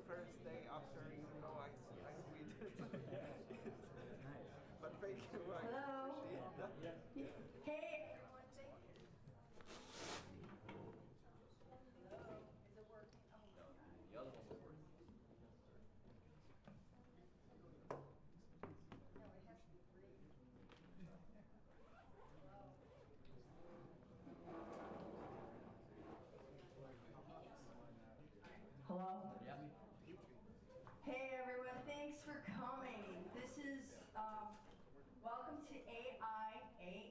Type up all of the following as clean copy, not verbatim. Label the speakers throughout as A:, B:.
A: first day after, I quit it.
B: Nice.
A: But thank you.
C: Hello. Hey, everyone, thank you. Hello. Is it working? Oh,
D: The other one will work.
C: no, it has to be green. Hello.
D: Yeah.
C: Hey everyone, thanks for coming. This is, welcome to AIAM.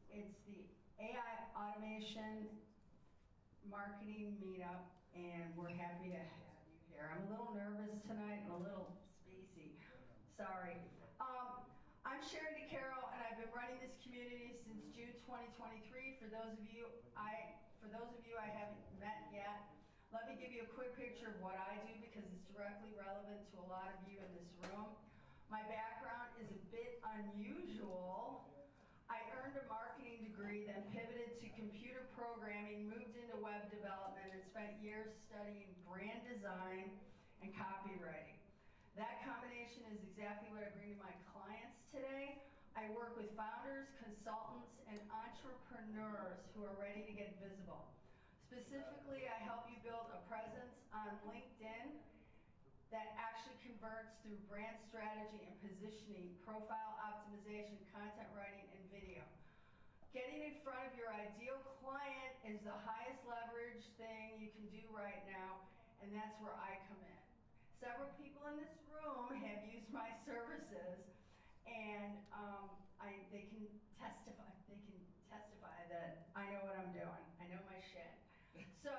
C: It's the AI Automation Marketing Meetup, and we're happy to have you here. I'm a little nervous tonight and a little spacey. Sorry. I'm Sheng, and I've been running this community since June 2023. For those of you I haven't met yet, let me give you a quick picture of what I do because it's directly relevant to a lot of you in this room. My background is a bit unusual. I earned a marketing degree, then pivoted to computer programming, moved into web development, and spent years studying brand design and copywriting. That combination is exactly what I bring to my clients today. I work with founders, consultants, and entrepreneurs who are ready to get visible. Specifically, I help you build a presence on LinkedIn that actually converts through brand strategy and positioning, profile optimization, content writing, and video. Getting in front of your ideal client is the highest leverage thing you can do right now, and that's where I come in. Several people in this room have used my services, and they can testify that I know what I'm doing. I know my shit. So,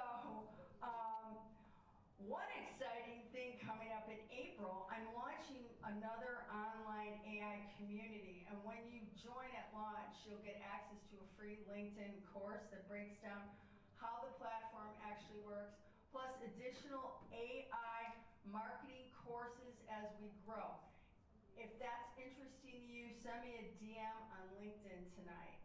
C: one exciting thing coming up in April, I'm launching another online AI community, and when you join at launch, you'll get access to a free LinkedIn course that breaks down how the platform actually works, plus additional AI marketing courses as we grow. If that's interesting to you, send me a DM on LinkedIn tonight.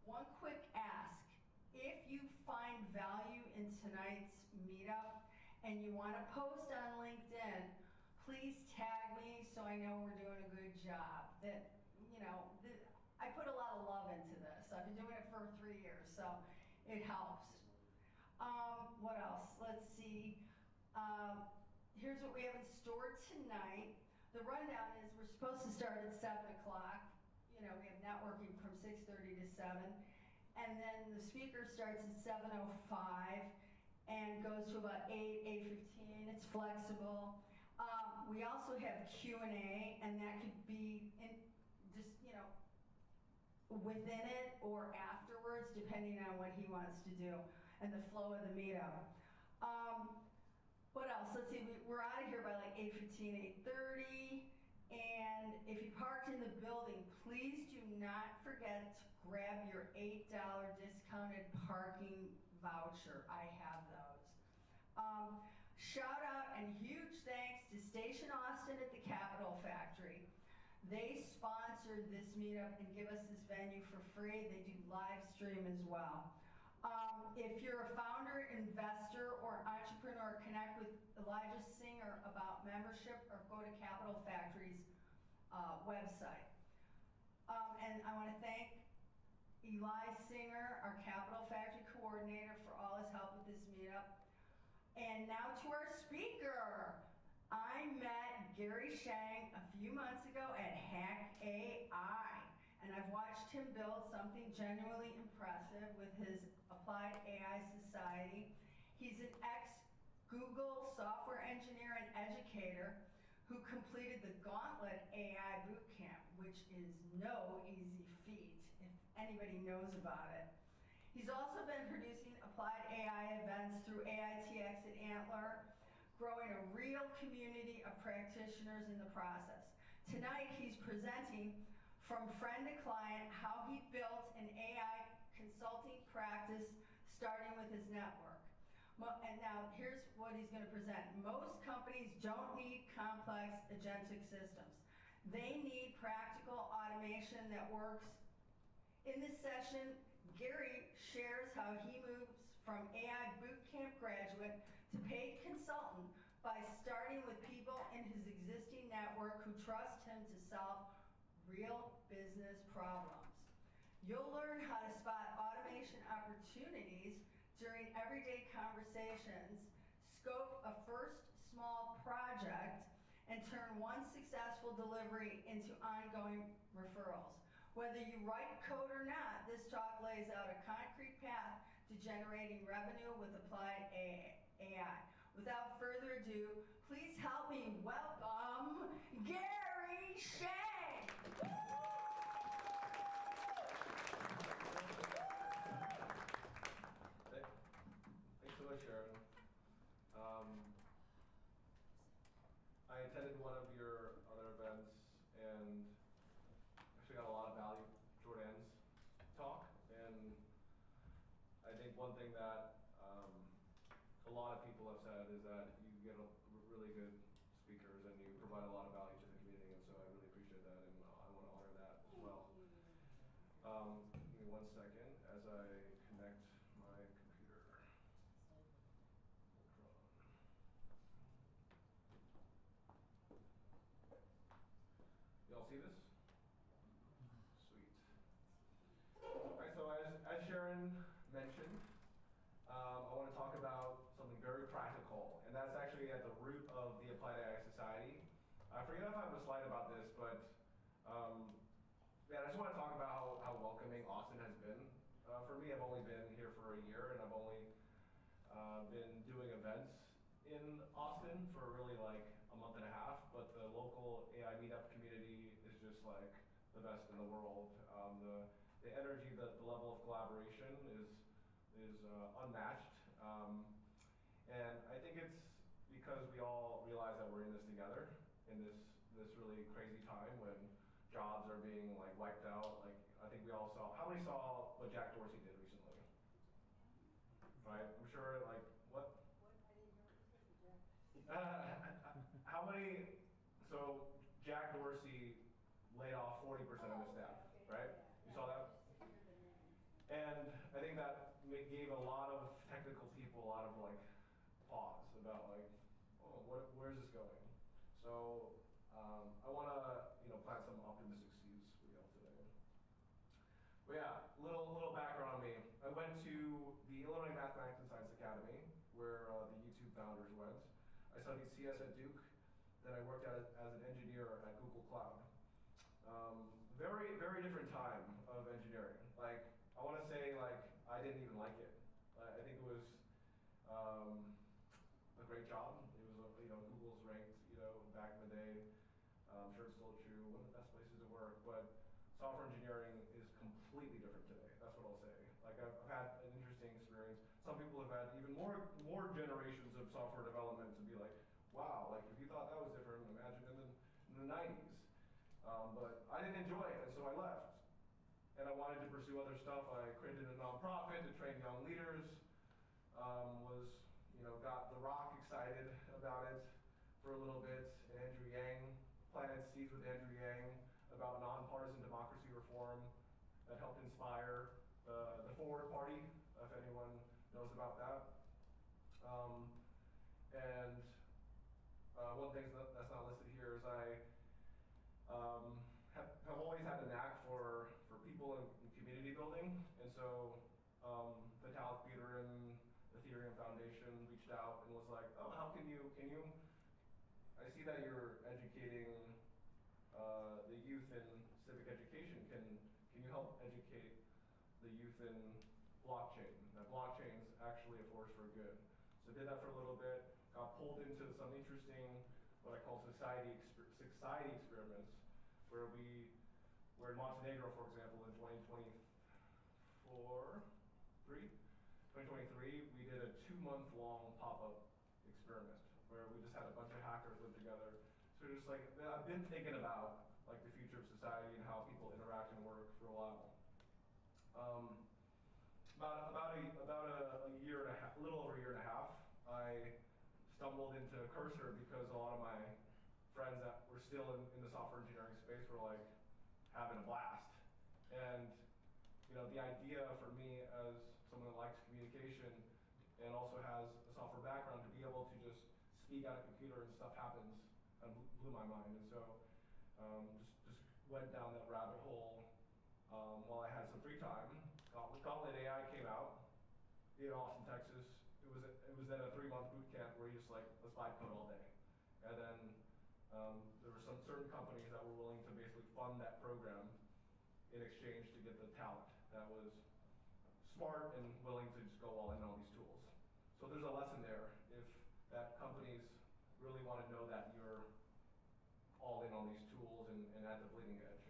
C: One quick ask. If you find value in tonight's meetup and you want to post on LinkedIn, please tag me so I know we're doing a good job. I put a lot of love into this. I've been doing it for 3 years, so it helps. What else? Let's see. Here's what we have in store tonight. The rundown is we're supposed to start at 7 o'clock. We have networking from 6:30 to 7. And then the speaker starts at 7:05 and goes to about 8:15. It's flexible. We also have Q&A, and that could be within it or afterwards, depending on what he wants to do and the flow of the meetup. What else? Let's see, we're out of here by like 8:15, 8:30. And if you parked in the building, please do not forget to grab your $8 discounted parking voucher. I have those. Shout out and huge thanks to Station Austin at the Capitol Factory. They sponsored this meetup and give us this venue for free. They do live stream as well. If you're a founder, investor, or entrepreneur, connect with Elijah Singer about membership or go to Capital Factory's website. And I want to thank Eli Singer, our Capital Factory coordinator, for all his help with this meetup. And now to our speaker. I met Gary Sheng a few months ago at Hack AI. And I've watched him build something genuinely impressive with his Applied AI Society. He's an ex-Google software engineer and educator who completed the Gauntlet AI bootcamp, which is no easy feat if anybody knows about it. He's also been producing Applied AI events through AITX at Antler, growing a real community of practitioners in the process. Tonight, he's presenting from friend to client how he built an AI consulting practice starting with his network. And now here's what he's going to present. Most companies don't need complex agentic systems. They need practical automation that works. In this session, Gary shares how he moves from AI bootcamp graduate to paid consultant by starting with people in his existing network who trust him to solve real business problems. You'll learn how to spot automation opportunities during everyday conversations, scope a first small project, and turn one successful delivery into ongoing referrals. Whether you write code or not, this talk lays out a concrete path to generating revenue with applied AI. Without further ado, please help me welcome Gary Sheng.
D: Thanks so much, Sharon. I attended one of your other events and actually got a lot of value Jordan's talk. And I think one thing that a lot of people have said is that you get really good speakers and you provide a lot of value to the community, and so I really appreciate that, and I want to honor that as well. Give me 1 second as I connect my computer. Y'all see this? Sweet. All right, so as Sharon mentioned, I want to talk about something very practical, and that's actually at the root of the Applied AI Society. I forget if I have a slide about this, but yeah, I just want to talk about how welcoming Austin has been. For me, I've only been here for a year, and I've only been doing events in Austin for really like a month and a half, but the local AI meetup community is just like the best in the world. The energy, the level of collaboration is unmatched. And I think it's because we all realize that we're in this together in this really crazy time when jobs are being like wiped out. Like I think we all saw, how many saw what Jack Dorsey did recently? Right? I'm sure like, what? How many, so Jack Dorsey laid off 40% of his staff, right? You saw that? And I think that gave a lot of technical people a lot of like pause about like, oh, where's this going? So I want to plant some optimistic seeds for y'all today. But yeah, little background on me. I went to the Illinois Mathematics and Science Academy, where the YouTube founders went. I studied CS at Duke. Then I worked as an engineer at Google Cloud. Very, very different time of engineering. Like, I want to say, like, I didn't even like it. I think it was a great job. It was, Google's ranked, back in the day. I'm sure it's still true, one of the best places to work. But software engineering is completely different today. That's what I'll say. Like, I've had an interesting experience. Some people have had even more generations of software development to be like, wow, like if you thought that was different, imagine in the 90s. But I didn't enjoy it, and so I left. And I wanted to pursue other stuff. I created a nonprofit to train young leaders. Got The Rock excited about it for a little bit. Andrew Yang, planted seeds with Andrew Yang about nonpartisan democracy reform that helped inspire the Forward Party, if anyone knows about that. And one thing that's not listed here is I have always had a knack for people in community building, and so Vitalik Buterin, the Ethereum Foundation, reached out and was like, oh, how can you, I see that you're educating the youth in civic education, can you help educate the youth in blockchain? Now blockchain's actually a force for good. So I did that for a little bit, got pulled into some interesting, what I call society experiments, where in Montenegro, for example, in 2023, we did a 2-month-long pop-up experiment where we just had a bunch of hackers live together. So just like, I've been thinking about like the future of society and how people interact and work for a while. About a year and a half, a little over a year and a half, I stumbled into Cursor because a lot of my friends that were still in the software engineering space were like having a blast. And the idea for me as someone that likes communication and also has a software background to be able to just speak at a computer and stuff happens, kind of blew my mind. And so just went down that rabbit hole while I had some free time. Gauntlet AI came out in Austin, Texas. It was then a 3-month boot camp where you just like, let's vibe code all day. And then there were some certain companies that were willing to basically fund that program in exchange to get the talent that was smart and willing to just go all in on these tools. So there's a lesson there if that companies really want to know that you're all in on these tools and at the bleeding edge.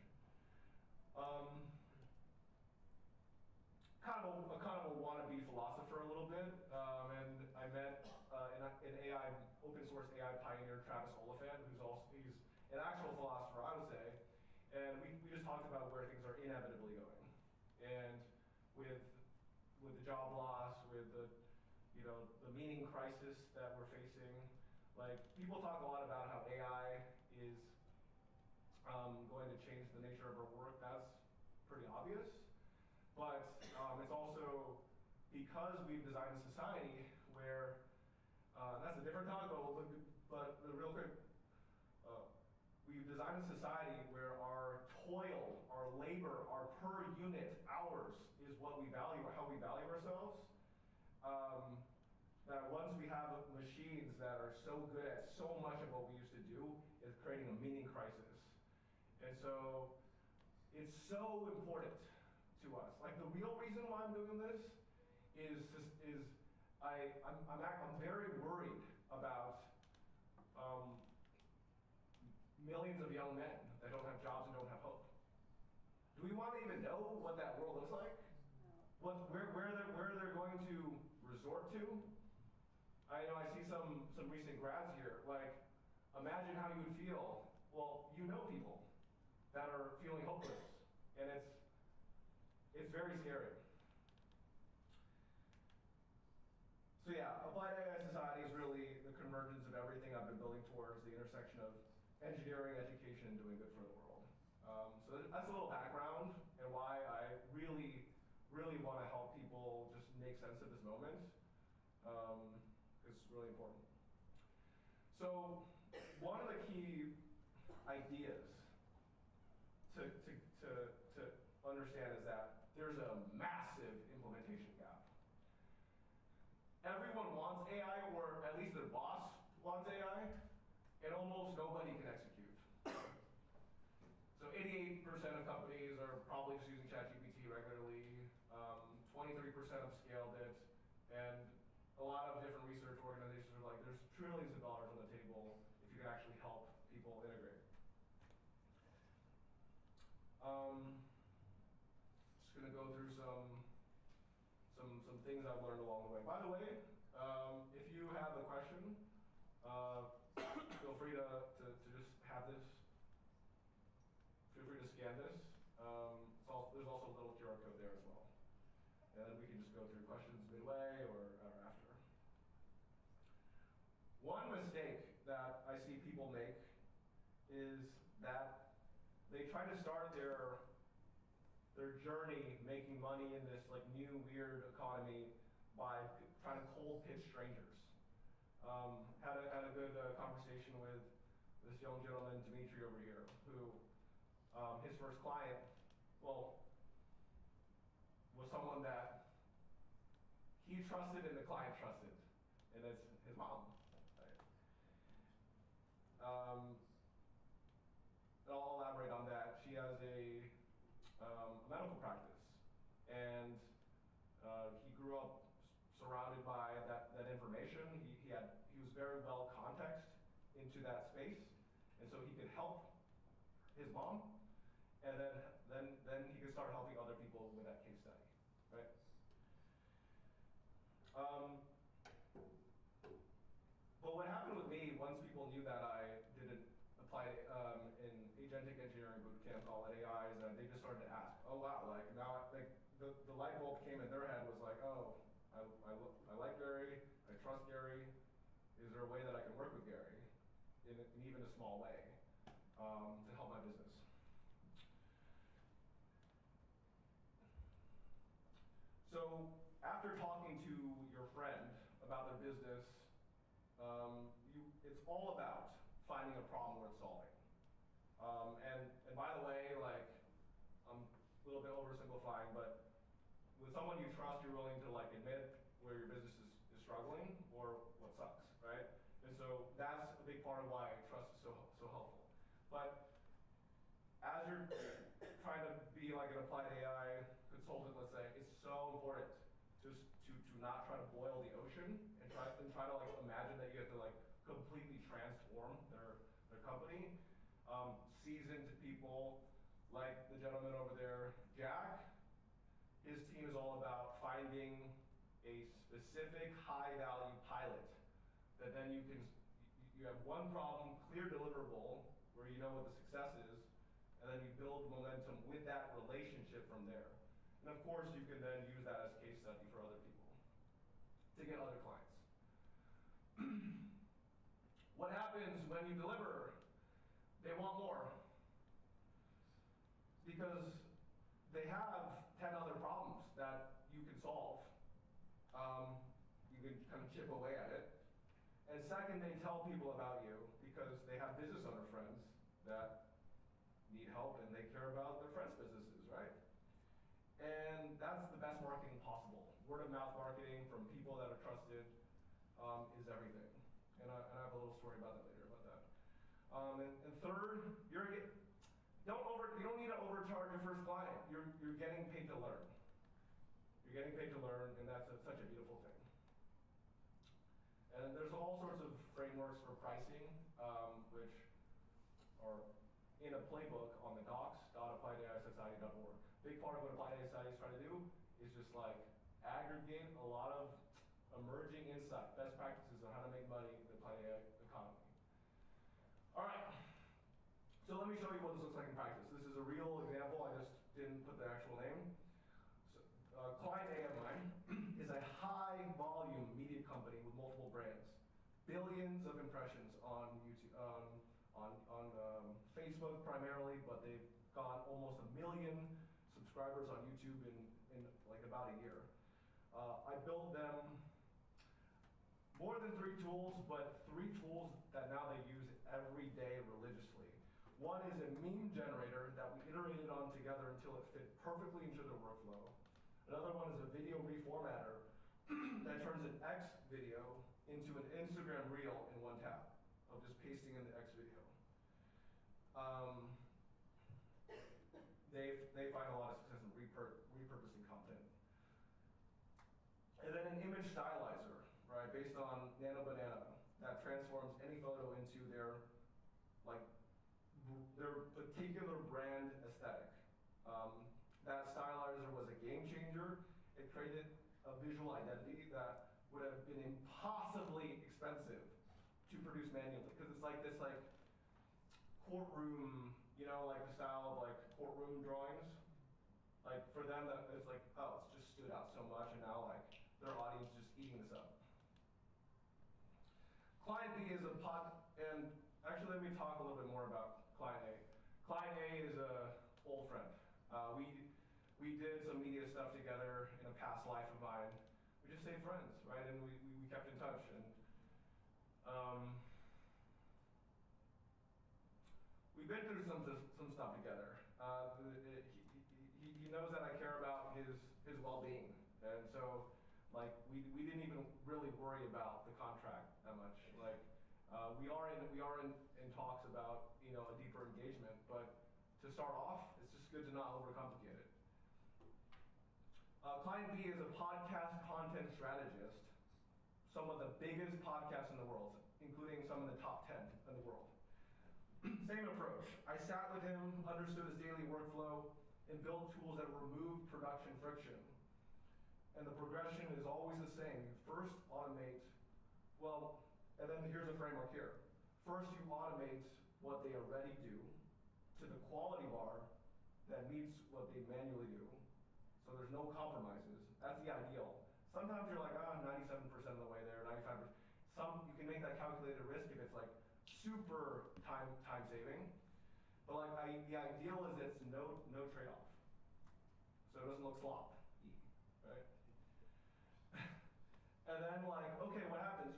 D: Kind of a wannabe philosopher a little bit, and I met an AI, open source AI pioneer, Travis Oliphant, he's an actual philosopher, I would say, and we just talked about where things are inevitably going, and with the job loss, with the meaning crisis that we're facing, like people talk a lot about how AI is going to change the nature of our work. That's pretty obvious. But it's also because we've designed a society where, that's a different topic, but real quick, we've designed a society where our toil, our labor, our per unit hours is what we value, or how we value ourselves. That once we have machines that are so good at so much of what we used to do, it's creating a meaning crisis. And so it's so important to us. Like the real reason why I'm doing this is I'm very worried about millions of young men that don't have jobs and don't have hope. Do we want to even know what that world looks like? Where they're going to resort to? I know I see some recent grads here. Like, imagine how you would feel. Well, you know people that are feeling hopeless, and it's very scary. So yeah, applied AI society is really the convergence of everything I've been building towards, the intersection of engineering, education, and doing good for the world. So that's a little background and why I really, really want to help people just make sense of this moment. It's really important. So one of the key ideas to understand is that there's a massive implementation gap. Everyone wants AI, or at least their boss wants AI, and almost nobody can execute. So 88% of companies are probably just using ChatGPT regularly, 23% have scaled it, and a lot of different research organizations are like, there's trillions of dollars on the table if you can actually help people integrate. Just gonna go through some things I've learned along the way. By the way, if you have a question, feel free to just have this. Feel free to scan this. There's also a little QR code there as well. And then we can just go through questions midway or after. One mistake that I see people make is that they try to start their journey making money in this like new weird economy by trying to cold pitch strangers. Had a good conversation with this young gentleman, Dimitri over here, who his first client, well, was someone that he trusted and the client trusted, and it's his mom. Right? I'll elaborate on that. She has a medical practice, and he grew up surrounded by that information. He was very well contexted into that space, and so he could help his mom, and then he could start helping other people with that case study, right? But what happened with me once people knew that I didn't apply in agentic engineering bootcamp, all at AI, is that they just started to ask, oh wow, like now like the light bulb came in their head was like, oh, I like Gary, I trust Gary. Is there a way that I can work with Gary in even a small way to help my business? So after talking to your friend business, it's all about finding a problem worth solving. And by the way, like, I'm a little bit oversimplifying, but with someone you trust, you're willing to like admit where your business is struggling or what sucks, right? And so that's a big part of why trust is so helpful. But as you're trying to be like an applied AI consultant, let's say, it's so important just to not try to boil the ocean and try to like imagine that you have to like completely transform their company. Seasoned people like the gentleman over there, Jack, his team is all about finding a specific high-value pilot that then you have one problem, clear deliverable, where you know what the success is, and then you build momentum with that relationship from there. And of course, you can then use that as case study for other people to get other clients. What happens when you deliver? They want more. Because they have 10 other problems that you can solve. You can kind of chip away at it. And second, they tell people about you because they have business owner friends that need help and they care about their friends' businesses, right? And that's the best marketing possible. Word of mouth marketing from people that are trusted is everything. And I have a little story about that later about that. And third, you don't need to overcharge your first client. You're getting paid to learn. You're getting paid to learn, and that's such a beautiful thing. And there's all sorts of frameworks for pricing, which are in a playbook on the docs.appliedAIsociety.org. Big part of what Applied AI Society is trying to do is just like aggregate a lot of emerging insight, best practices on how to make money in the Applied AI economy. All right. So let me show you what this looks like in practice. This is a real example. I just didn't put the actual name. So, client A of mine is a high-volume media company with multiple brands, billions of impressions on YouTube, on Facebook primarily, but they've gone almost 1 million subscribers on YouTube in like about a year. I built them more than 3 tools, but 3 tools that now they use every day religiously. One is a meme generator that we iterated on together until it fit perfectly into their workflow. Another one is a video reformatter that turns an X video into an Instagram reel in one tap of just pasting in the X video. They find a lot of success in repurposing content. And then an image stylizer, right, based on Nano Banana that transforms any photo into their particular brand aesthetic. That stylizer was a game changer. It created a visual identity that would have been impossibly expensive to produce manually, because it's like this like courtroom, you know, like the style of like courtroom drawings. Like for them, that it's like, oh, it's just stood out so much, and now like their audience is just eating this up. Client B is a and actually let me talk a little bit more about Client A. Client A is a old friend. We did some media stuff together in a past life of mine. We just stayed friends, right? And we kept in touch. And we've been through some stuff together. He knows that I care about his well-being, and so like we didn't even really worry about the contract that much. Like we are in talks about, you know, a deeper engagement, but to start off, it's just good to not overcomplicate it. Client B is a podcast content strategist, some of the biggest podcasts in the world, including some of the top 10 in the world. Same approach. I sat with him, understood his daily workflow, and built tools that remove production friction. And the progression is always the same. You first automate, well, and then here's a framework here. First, you automate what they already do to the quality bar that meets what they manually do. So there's no compromises. That's the ideal. Sometimes you're like, 97% of the way there, 95%. You can make that calculated risk if it's like super time saving. But like the ideal is it's no trade-off. So it doesn't look sloppy, right? And then like, okay, what happens?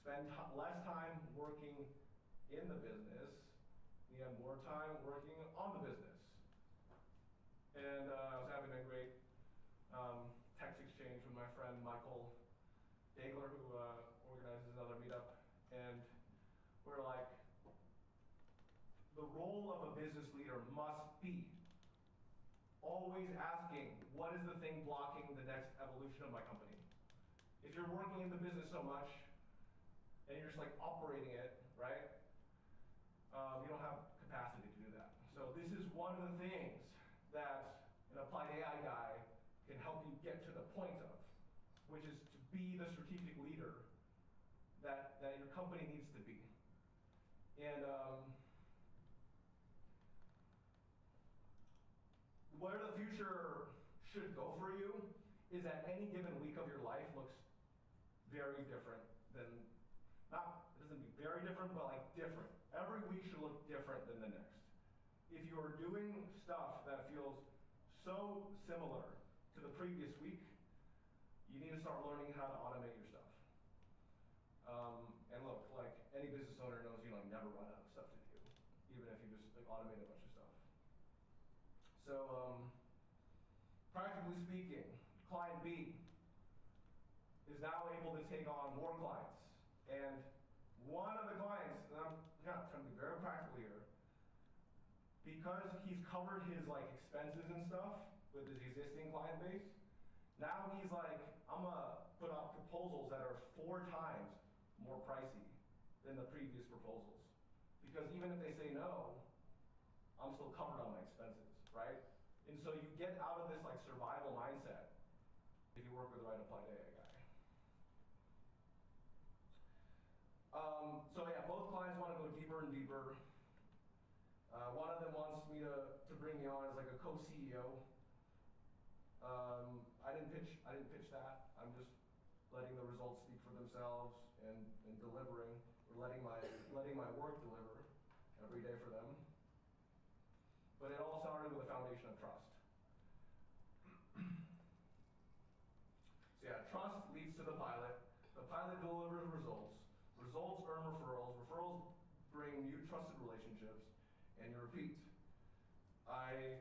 D: spend less time working in the business, you have more time working on the business. And I was having a great text exchange with my friend Michael Dagler, who organizes another meetup, and we're like, the role of a business leader must be always asking, what is the thing blocking the next evolution of my company? If you're working in the business so much, and you're just like operating it, right? You don't have capacity to do that. So this is one of the things that an applied AI guy can help you get to the point of, which is to be the strategic leader that your company needs to be. And where the future should go for you is that any given week of your life looks very different than, it doesn't be very different, but like different. Every week should look different than the next. If you are doing stuff that feels so similar to the previous week, you need to start learning how to automate your stuff. And look, like any business owner knows you like never run out of stuff to do, even if you just like automate a bunch of stuff. So practically speaking, client B is now able to take on more clients. And one of the clients, and I'm trying to be very practical here, because he's covered his like expenses and stuff with his existing client base, now he's like, I'm gonna put out proposals that are 4 times more pricey than the previous proposals. Because even if they say no, I'm still covered on my expenses, right? And so you get out of this like survival mindset if you work with the right applied AI guy. So yeah, both clients want to go deeper and deeper. One of them wants me to bring me on as like a co-CEO. I didn't pitch that. I'm just letting the results speak for themselves and delivering, or letting my work deliver every day for them. But it all started with a foundation of trust. So yeah, trust leads to the pilot. The pilot delivers results. Results earn referrals. Referrals bring new trusted relationships, and you repeat. I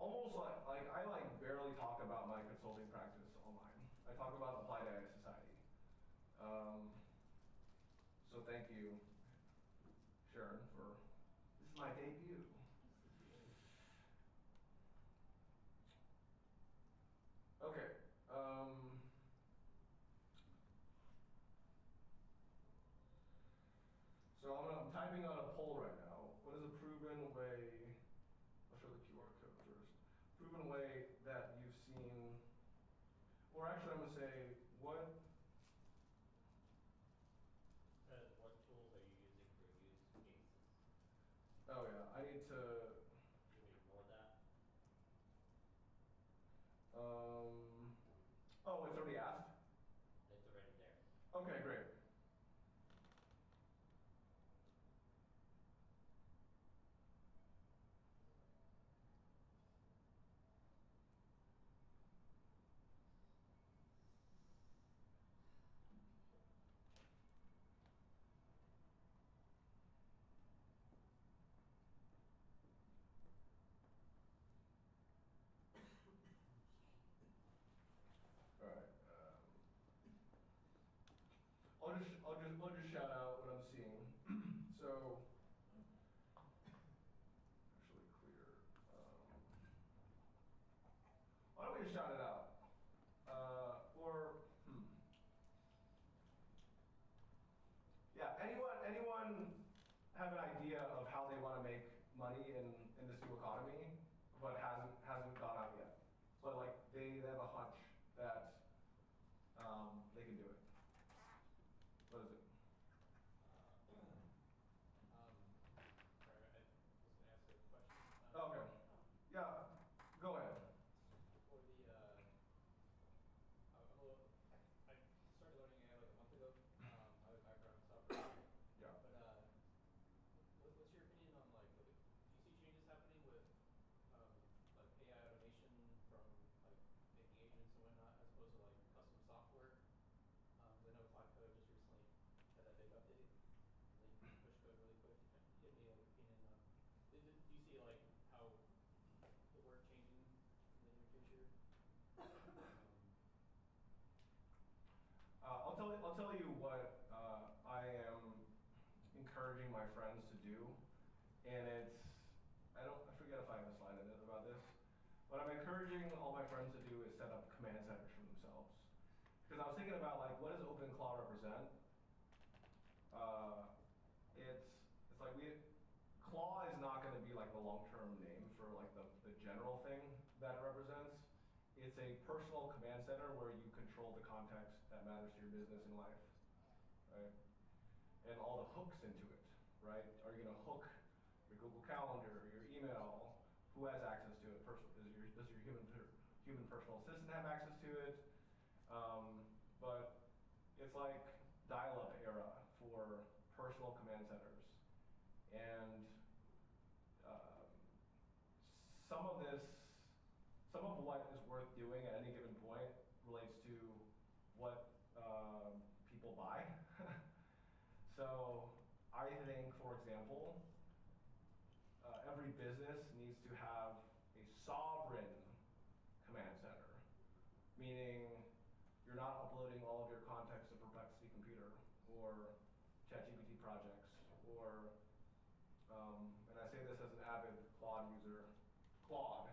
D: almost like I barely talk about my consulting practice online. I talk about Applied AI Society. So thank you, Sharon, for this is my debut. Okay. So I'm typing on a poll right now. What is a proven way? I'll show the QR code first. Proven way that you've seen, or actually I'm gonna say what.
B: What tools are you using for use cases?
D: Oh yeah, I need to.
B: Can we ignore that?
D: Oh, it's already asked?
B: It's already there.
D: Okay, great. All right. I'll just shout out what I'm seeing. So, actually clear. Why don't we just shout it out? Yeah. Anyone have an idea of how they want to make money in this new economy, but hasn't gone out yet? But like they have a hunch that they can do it. What is it?
E: Sorry, I was going to ask a question.
D: Okay. Yeah, go ahead.
E: For the, I'm a little, I started learning AI like a month ago. I have a background in software.
D: Yeah.
E: But what's your opinion on like, do you see changes happening with like
D: And I forget if I have a slide in it about this. What I'm encouraging all my friends to do is set up command centers for themselves. Because I was thinking about like, what does OpenClaw represent? It's like Claw is not going to be like the long-term name for like the general thing that it represents. It's a personal command center where you control the context that matters to your business and life, right? And all the hooks into it, right? Are you going to hook your Google Calendar, your email? Who has access to it? Does your human personal assistant have access to it? But it's like dial-up era for personal command centers. And some of what is worth doing at any given point relates to what people buy. So I think, for example, every business needs to have a sovereign command center, meaning you're not uploading all of your context to Perplexity Computer or ChatGPT projects, or, and I say this as an avid Claude user, Claude,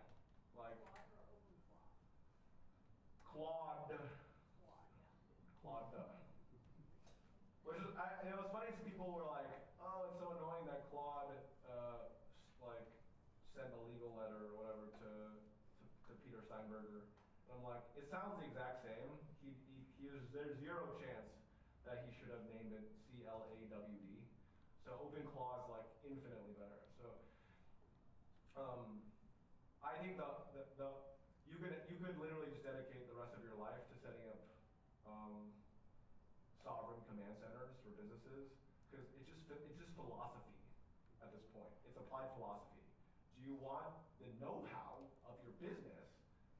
D: like
C: Claude or OpenClaw?
D: Claude,
C: Claude, yeah.
D: Claude. Which is, it was funny, because people were like, oh, it's so annoying that Claude, like, sent a legal letter or whatever to Peter Steinberger. And I'm like, it sounds the exact same. There's zero chance that he should have named it CLAWD. So OpenClaw is like infinitely better. So I think you could literally just dedicate the rest of your life to setting up sovereign command centers for businesses, because it's just philosophy at this point. It's applied philosophy. Do you want the know-how of your business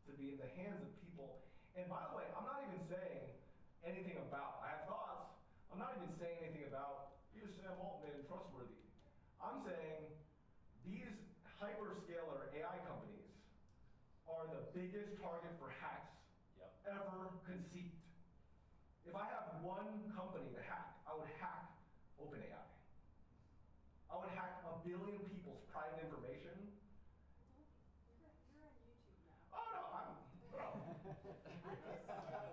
D: to be in the hands of people? And by the way, I'm not even saying anything about, I have thoughts, I'm not even saying anything about, is Sam Altman trustworthy? I'm saying these hyperscaler AI companies are the biggest target for hacks ever conceived. If I have one company to hack, I would hack OpenAI. I would hack 1 billion people's private information.
C: You're on YouTube now.
D: Oh no, bro.
C: I'm just saying.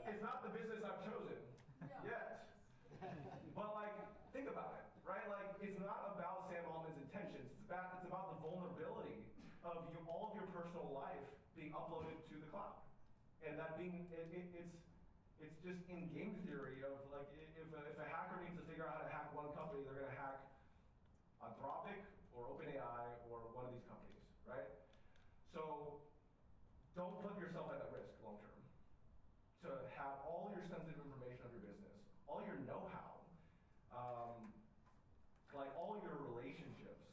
D: It's not the business I've chosen
C: No.
D: yet. But like, think about it, right? Like, it's not about Sam Altman's intentions. It's about the vulnerability of all of your personal life being uploaded to the cloud, and that being it's just in game theory of like, if a hacker needs to figure out how to hack one company, they're going to hack Anthropic or OpenAI or one of these companies, right? So don't put yourself at that risk long term. To have all your sensitive information of your business, all your know-how, like all your relationships,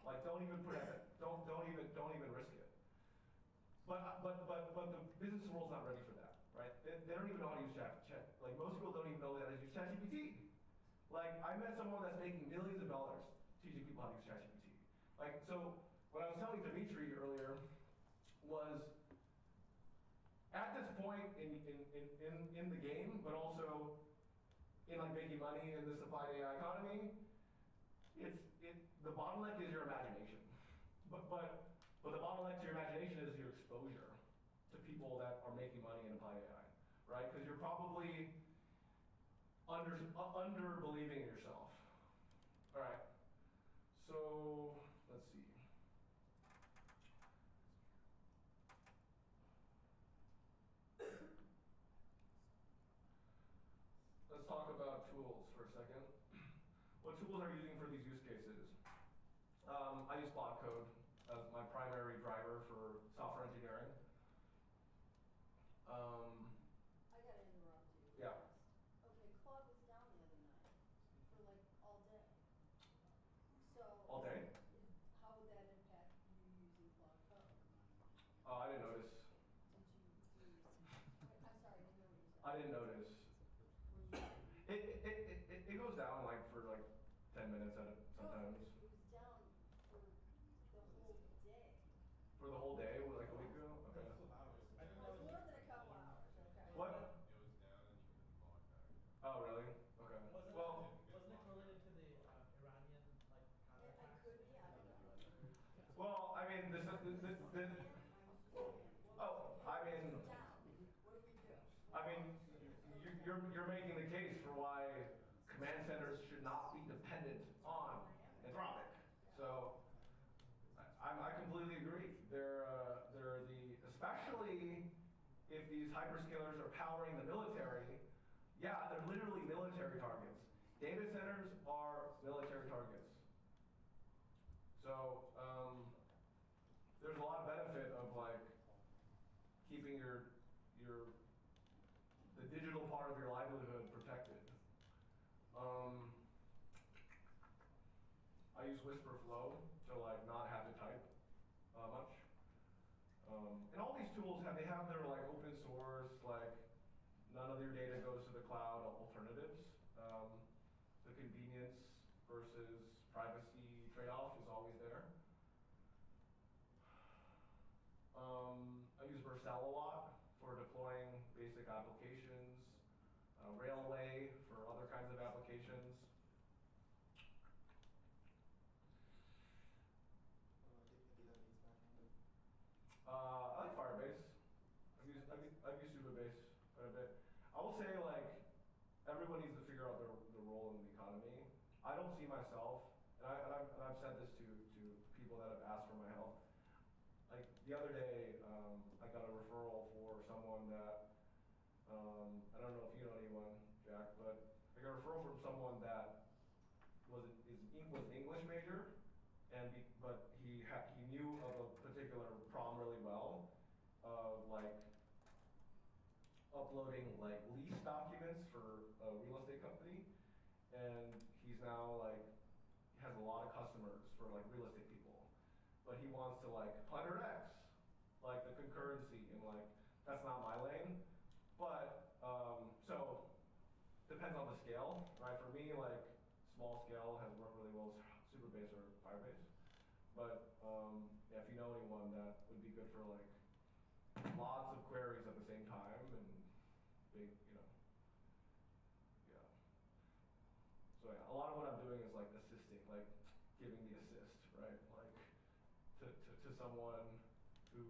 D: like don't even risk it. But the business world's not ready for that, right? They don't even know how to use chat. Like most people don't even know how to use ChatGPT. Like I met someone that's making millions of dollars teaching people how to use ChatGPT. Like, so what I was telling Dimitri earlier was, at this point in the game, but also in like making money in this applied AI economy, the bottleneck is your imagination. But the bottleneck to your imagination is your exposure to people that are making money in applied AI, right? Because you're probably under believing in yourself. All right. So let's see. Let's talk about tools for a second. What tools are you using for these use cases? I use Claude Code as my primary driver for software engineering.
C: I gotta interrupt you.
D: Yeah.
C: Okay, Claude was down the other night for like all day. So
D: All day?
C: how would that impact you using Claude Code?
D: Oh, I didn't notice.
C: I'm sorry, I didn't know what you said.
D: I didn't notice. It goes down like for like 10 minutes at it sometimes.
C: No, it was down for the whole day.
D: For the whole day, like a week ago? Okay.
E: I think
C: Well,
E: that
C: it's
E: was,
C: more than a couple hours, okay.
D: What?
B: It was down and you couldn't log back.
D: Oh, really? Okay.
E: wasn't
D: Well,
E: it related to the Iranian like
C: It
E: counterattacks?
C: could be, I don't know.
D: Well, I mean, oh, I mean, you're making the case for why command centers should not be dependent on Anthropic. So I completely agree. They're especially if these hyperscalers are powering the military. Yeah, they're literally military targets. Data centers are military targets. So there's a lot of benefit of like keeping the digital part of your livelihood protected. I use Whisperflow to like not have to type much. And all these tools have their like open source, like none of your data goes to the cloud alternatives. The convenience versus privacy trade-off is always there. I use Vercel a lot for deploying basic applications, Railway for other kinds of applications. I like Firebase. I've used Supabase quite a bit. I will say like everyone needs to figure out their role in the economy. I don't see myself, and I've said this to people that have asked for my help. Like the other day, I got a referral for someone that I don't know if you know anyone, Jack, but I got a referral from someone that was an English major, but he knew of a particular problem really well, of like uploading like lease documents for a real estate company, and he's now like has a lot of customers for like real estate people, but he wants to like 100x like the concurrency, and like that's not my lane. But so depends on the scale, right? For me, like small scale has worked really well with Supabase or Firebase. But yeah, if you know anyone that would be good for like lots of queries at the same time and big, yeah. So yeah, a lot of what I'm doing is like assisting, like giving the assist, right? Like to someone who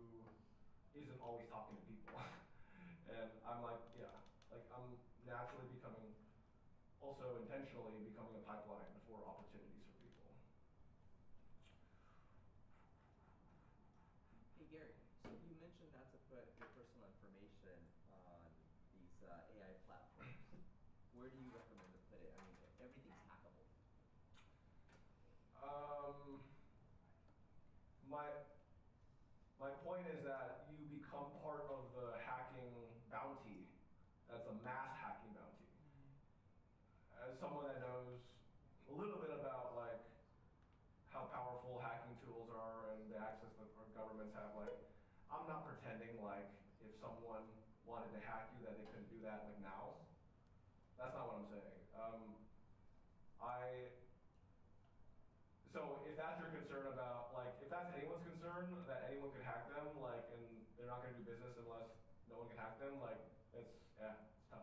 D: isn't always talking to people. And I'm like, yeah, like I'm naturally becoming, also intentionally becoming a pipeline for opportunities for people.
F: Hey Gary, so you mentioned not to put your personal information on these AI platforms. Where do you recommend to put it? I mean, everything's hackable.
D: My point is that you become part of the hacking bounty. That's a mass hacking bounty. As someone that knows a little bit about like how powerful hacking tools are and the access that our governments have, like I'm not pretending like if someone wanted to hack you that they couldn't do that like now. That's not what I'm saying. So if that's your concern about, like, if that's anyone's concern, that anyone could hack them, like, and they're not gonna do business unless no one can hack them, like, it's tough.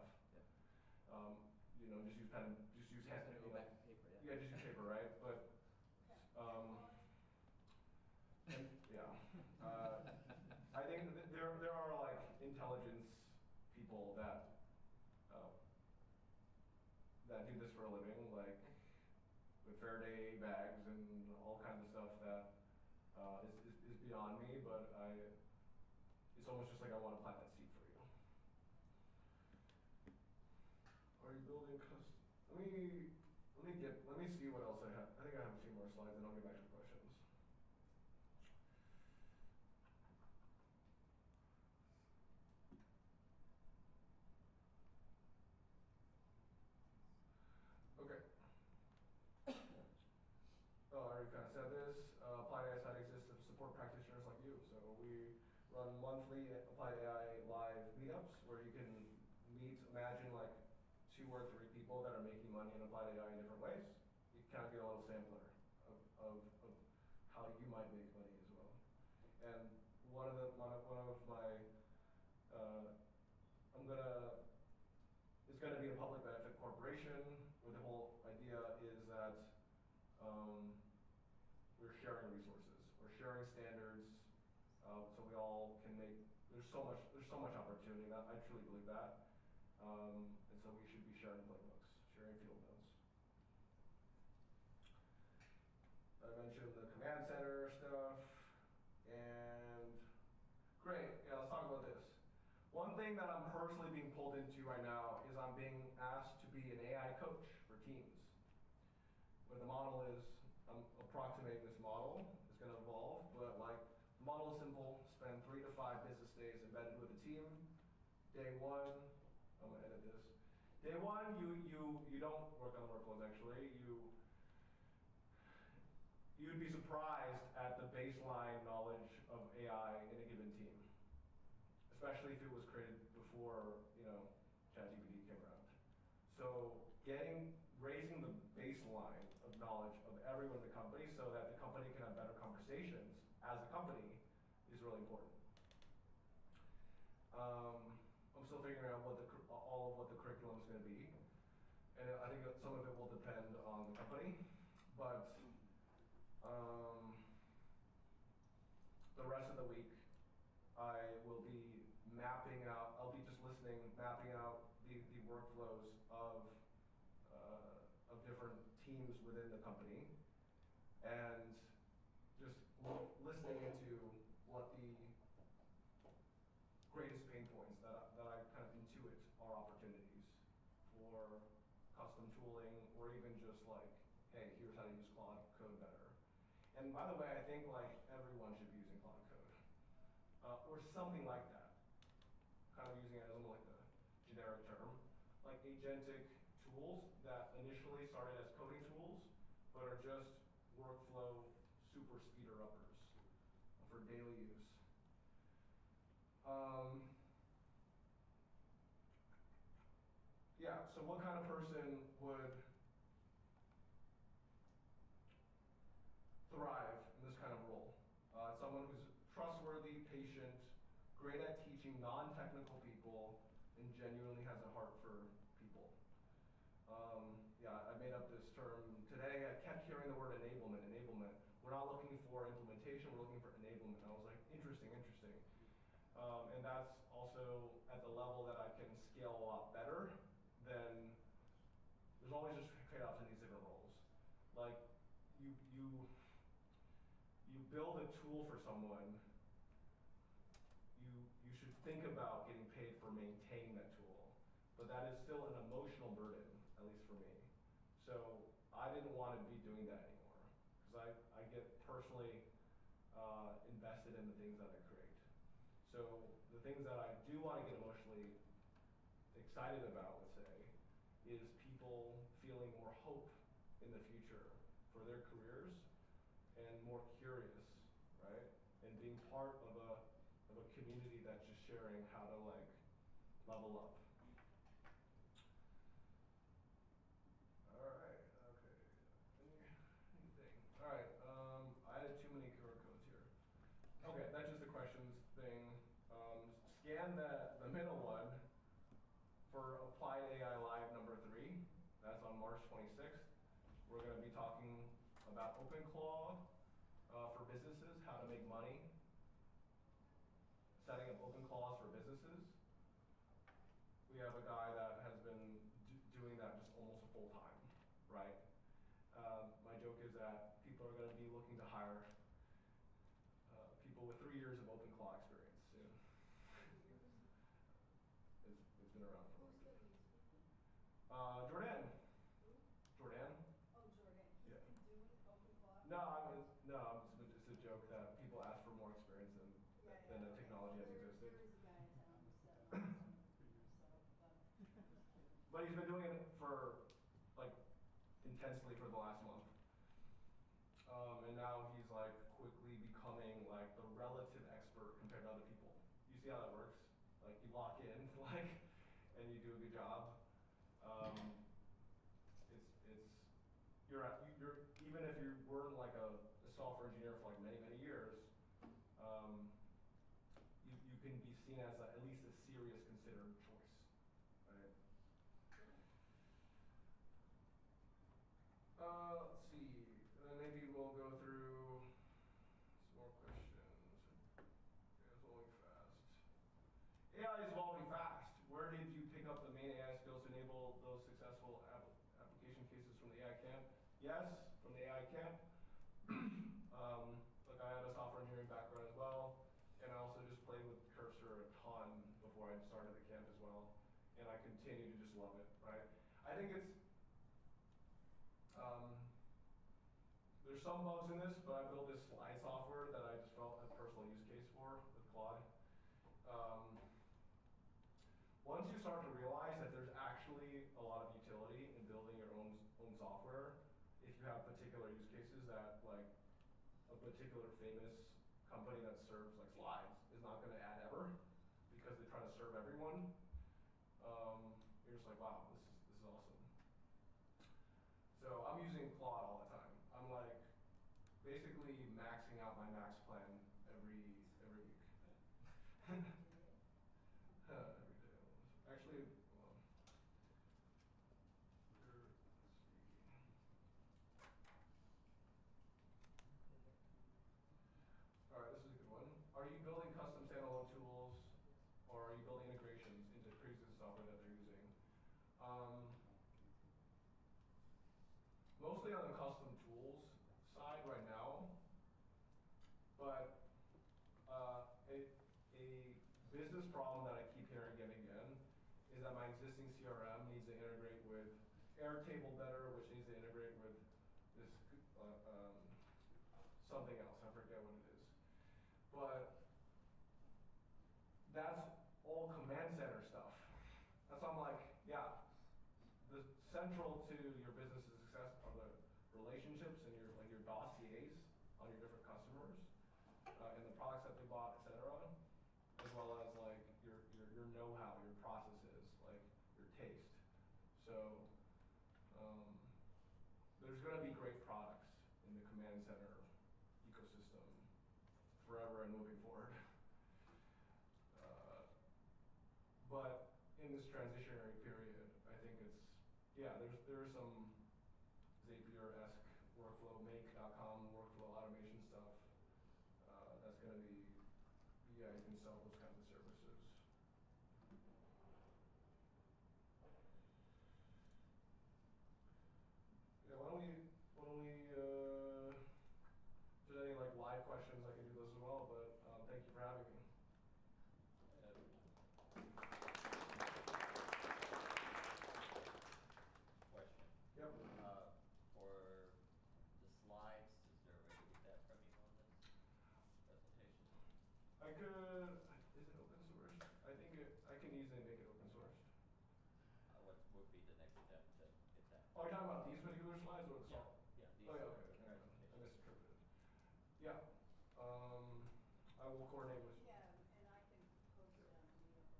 F: Yeah.
D: Just use pen, just use hand,
F: Go back to paper, yeah.
D: Yeah, just use paper, right? But, and, yeah. I think there are, like, intelligence people that do this for a living, like, with Faraday bags and all kinds of stuff that is beyond me, but it's almost just like I want to plant that seed for you. Are you building custom? Let me see what else I have. I think I have a few more slides, and I'll get back to the questions. Okay. Oh, I already kind of said this. Applied AI site exists to support practitioners like you. So we run monthly Applied AI live meetups where you can imagine like 2 or 3 people that are making money in Applied AI in different ways. You kind of get a little sampler of how you might make money as well. And one of my, it's gonna be a public benefit corporation where the whole idea is that we're sharing resources. We're sharing standards, so we all can make. There's so much opportunity. I truly believe that, and so we should be sharing playbooks, sharing field notes. I mentioned the command center stuff, and great. Yeah, let's talk about this. One thing that I'm personally being pulled into right now is I'm being asked to be an AI coach for teams. What the model is, I'm approximating this model. It's going to evolve, but like the model is simple. Spend 3 to 5 business days embedded with a team. Day 1, I'm going to edit this. Day 1, you don't work on workloads actually. You'd be surprised at the baseline knowledge of AI in a given team, especially if it was created before, ChatGPT came around. So raising the baseline of knowledge of everyone in the company so that the company can have better conversations as a company is really important. I'm still figuring out all of what the curriculum is going to be, and I think that some of it will depend on the company, but the rest of the week I will be mapping out. I'll be just listening, mapping out the workflows of different teams within the company, and just listening into what the greatest pain points that I kind of intuit are opportunities for custom tooling, or even just like, hey, here's how to use Claude Code better. And by the way, I think like everyone should be using Claude Code, or something like that. Kind of using it as like a generic term, like agentic tools that initially started as coding tools, but are just workflow super speeder uppers for daily use. Yeah, so what kind of person would thrive in this kind of role? Someone who's trustworthy, patient, great at teaching non-technical people, and genuinely has a heart for people. Yeah, I made up this term today. I kept hearing the word enablement. We're not looking for implementation, we're looking for enablement. I was like, interesting. And that's also at the level that I can scale a lot better than, there's always just trade-offs in these different roles. Like, you build a tool for someone, you should think about getting paid for maintaining that tool. But that is still an emotional burden, at least for me. So I didn't want to be doing that anymore, because I get personally invested in the things that I create. So the things that I do want to get emotionally excited about, let's say, is people feeling more hope in the future for their careers and more curious, right? And being part of a community that's just sharing how to like level up. Alright, okay. Anything. Alright, I added too many QR codes here. Okay, that's just the questions thing. Scan the middle one for Applied AI Live number 3. That's on March 26th. We're going to be talking about OpenClaw for businesses, how to make money, setting up OpenClaws for businesses. We have a guy that has been doing that just almost full time, right? My joke is that people are going to be looking to hire people with 3 years of OpenClaw experience soon. It's been around for a while. Jordan. Jordan.
C: Oh, Jordan. He's
D: Yeah.
C: been doing OpenClaw?
D: It's a joke that people ask for more experience than the technology has existed.
C: There is a guy in town who's set up
D: But he's been doing it for like intensely for the last month. And now he's like quickly becoming like the relative expert compared to other people. You see how that works? Like you lock in, like, and you do a good job. You're even if you weren't like a software engineer for like many years, you can be seen as at least a serious considered choice, right? Let's see. Maybe we'll go through some more yes, from the AI camp. Like I had a software engineering background as well, and I also just played with Cursor a ton before I started the camp as well, and I continue to just love it, right? I think it's, there's some bugs in this, but I built this slide software that I just felt a personal use case for with Claude. Once you start to realize that there's actually a lot of utility in building your own software, if you have particular use cases that like a particular famous company that serves like slides is not going to add ever because they try to serve everyone, you're just like, wow, this is awesome. So I'm using Claude all the time. I'm like basically maxing out my max plan every week. Every day almost. Actually, well, let's see. All right, this is a good one. Are you building custom standalone tools, or are you building integrations into pre-existing software that they're using? Mostly on the custom tools side right now, but a business problem that I keep hearing again and again is that my existing CRM needs to integrate with Airtable better, which needs to integrate with this something else. I forget what it is. But that's all command center stuff. That's why I'm like, yeah, the central to your business's success are the relationships and your dossiers on your different customers and the products that they bought, etc., as well as like your know-how, your processes, like your taste. So there's going to be great products in the command center ecosystem forever and moving forward. But in this transitionary period, I think it's, yeah, there's some Zapier-esque workflow, make.com workflow automation stuff that's going to be, yeah, you can sell those kinds of services. Yeah, why don't we, if there's any like live questions, I can do those as well, but thank you for having me.
B: Question.
D: Yep.
B: For the slides, is there a way to get that from you on this presentation?
D: I could, is it open source? I think I can easily make it open source.
B: What would be the next step to get that?
D: Oh, you're talking about these particular slides or the
B: Yeah,
D: song?
B: yeah, these
D: Oh, yeah, okay. I
B: presentation.
D: misinterpreted. Yeah. I will coordinate with you.
C: Yeah, and I can post it on Meetup or whatever.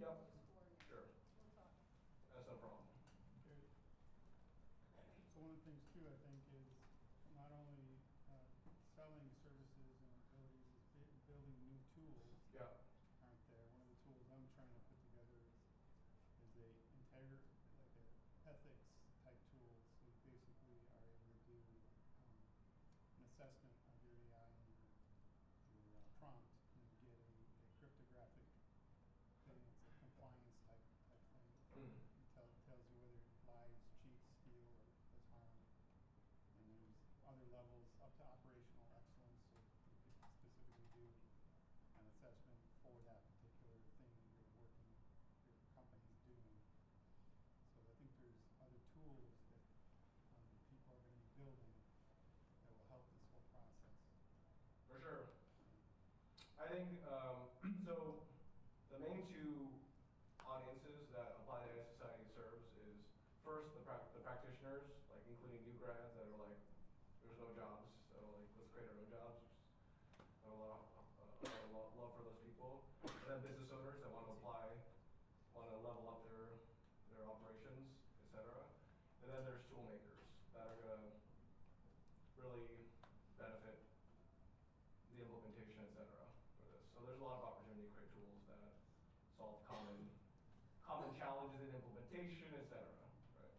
D: Yep.
C: Just coordinate.
D: Sure.
C: We'll talk.
D: That's no problem.
G: Okay. So one of the things too, I think, is not only selling services and abilities, is building new tools.
D: Yeah.
G: Aren't there? One of the tools I'm trying to put together is a ethics type tool. So you basically are able to do an assessment of your AI and your prompt, and you get a cryptographic thing. It's a compliance type thing.
D: Mm.
G: It tells you whether it lies, cheats, steal, or does harm. And there's other levels up to operational excellence, so you could specifically do an assessment for that particular thing that you're working, your company's doing. So I think there's other tools that people are going to be building that will help this whole process.
D: For sure. I think, so the main two audiences that Applied AI Society serves is first the practitioners, like including new grads that are like, there's no jobs, so like let's create our own jobs. I have a lot of love for those people. And then business owners that want to apply, want to level up their operations, etc. And then there's tool makers that are going to really benefit the implementation, etc. for this. So there's a lot of opportunity to create tools that solve common challenges in implementation, etc. Right?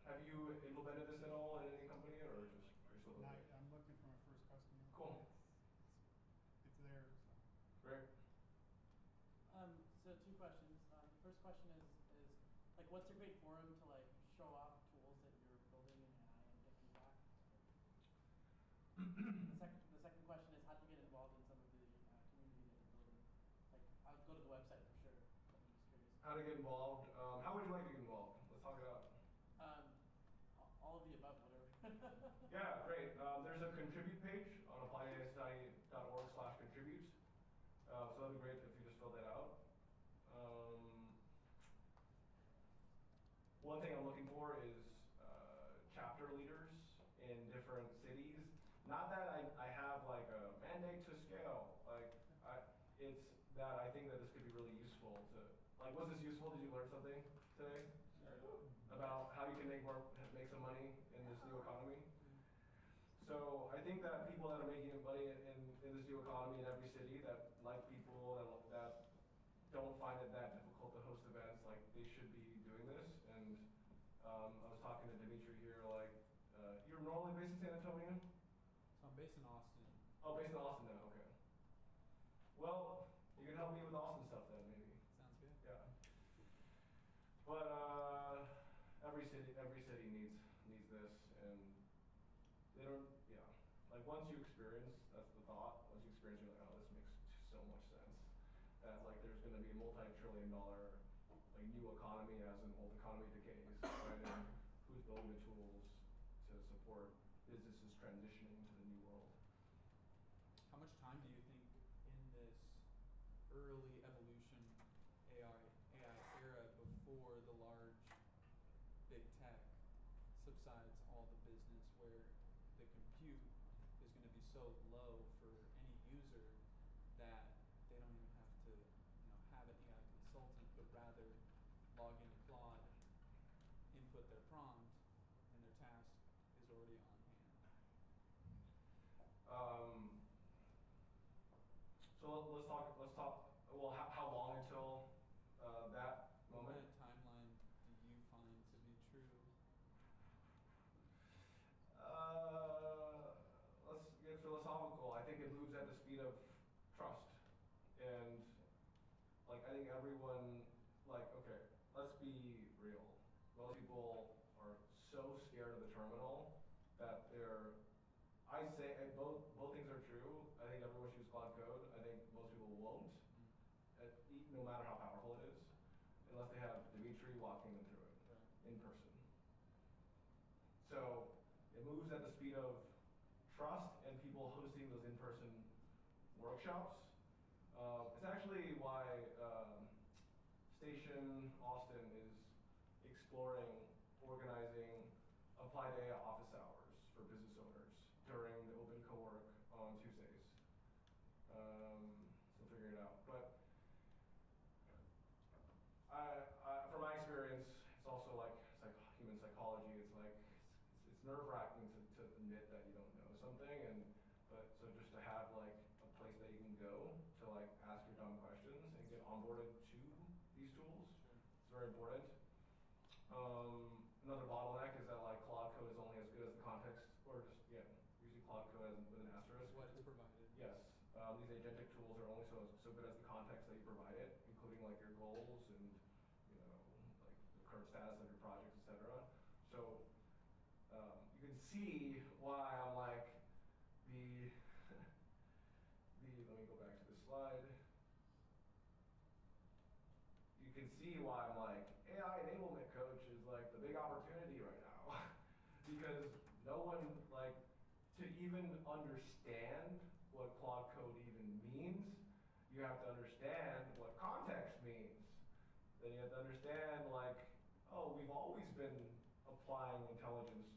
D: Have you implemented this at all in any company, or just you're still looking?
G: I'm looking for my first customer.
D: Cool.
G: It's there. So.
D: Great.
H: So two questions. The first question is like, what's a great forum to like show off tools that you're building and The second question is, how do you get involved in some of the community that you're building? Like, I'll go to the website for sure, but I'm just curious.
D: How to get involved? How would you like to get involved? Let's talk it out.
H: All of the above, whatever.
D: Yeah, great. There's a contribute page on appliedaistudy.org/contribute. So that'd be great if you just filled that out. One thing I'm looking for is chapter leaders in different cities. Not that I have like a mandate to scale. Like it's that I think that this could be really useful to. Like, was this useful? Did you learn something today about how you can make some money in this new economy? So I think that people that are making money in this new economy in every city, that like people that don't find it that difficult to host events, like they should be doing this. And I was talking to Dimitri here, like you're normally based in San Antonio?
I: So I'm based in Austin.
D: Oh, based in Austin now, okay. Well, you can help me with Austin stuff then, maybe.
I: Sounds good.
D: Yeah. But every city needs this, and they don't. Yeah. Like once you experience, that's the thought. Once you experience, you're like, oh, this makes so much sense. That like there's going to be a multi-trillion-dollar like new economy as an old economy decays, right? And who's building the tools to support businesses transitioning to the new world?
I: How much time do you think in this early evolution AI era before the large big tech subsides all the business, where the compute is going to be so low for any user that they don't even have to have an AI consultant, but rather log into Claude, input their prompt, and their task is already on hand?
D: So let's talk. Well, how long until that
I: What
D: moment?
I: kind of timeline do you find to be true?
D: Let's get philosophical. I think it moves at the speed of trust, and like I think everyone, like, okay, let's be real. Most people are so scared of the terminal that they're. I say both things are true. I think everyone should use Cloud Code. I think most people won't, no matter how powerful it is, unless they have Dimitri walking them through it in person. So it moves at the speed of trust and people hosting those in-person workshops. It's actually why Station Austin is exploring organizing applied AI office hours for business owners during the open co-work on Tuesdays. So figure it out. But from my experience, it's also like human psychology. It's like it's nerve-wracking to admit that you don't know something, but so just to have like a place that you can go to like ask your dumb questions and get onboarded to these tools.
I: Sure.
D: It's very important. Another bottleneck is that like Claude Code is only as good as the context, or just using Claude Code with an asterisk.
I: What is provided.
D: Yes. These agentic tools are only so good as the context that you provide it, including like your goals and like the current status of your projects, etc. So you can see why I'm like the let me go back to the slide. You can see why I'm like AI enablement coach is like the big opportunity right now because no one like to even understand what Claude Code even means, you have to understand what context means. Then you have to understand like, oh, we've always been applying intelligence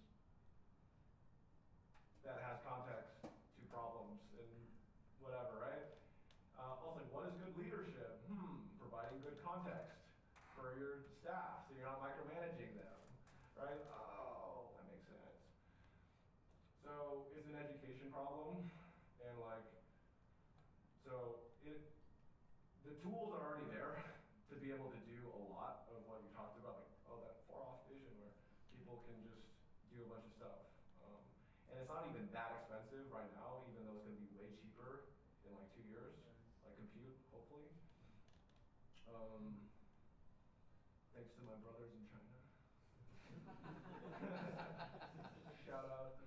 D: that has context to problems and whatever, right? Also, what is good leadership? Providing good context for your staff so you're not micromanaging them, right? Oh, that makes sense. So it's an education problem, and like, so the tools are already there to be able to do a lot of what you talked about, like, oh, that far-off vision where people can just do a bunch of stuff. And it's not even that expensive right now, even though it's going to be way cheaper in like 2 years, like compute, hopefully. Thanks to my brothers in China. Shout out.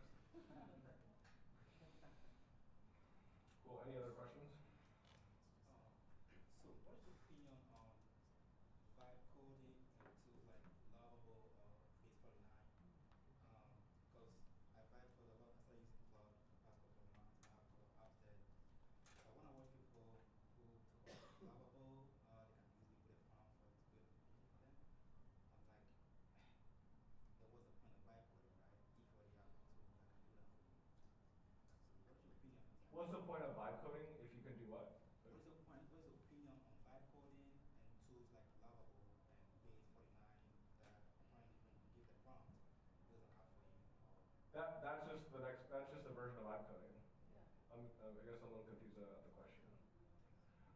D: that's just a version of vibe coding.
C: Yeah.
D: I guess I'm a little confused about the question.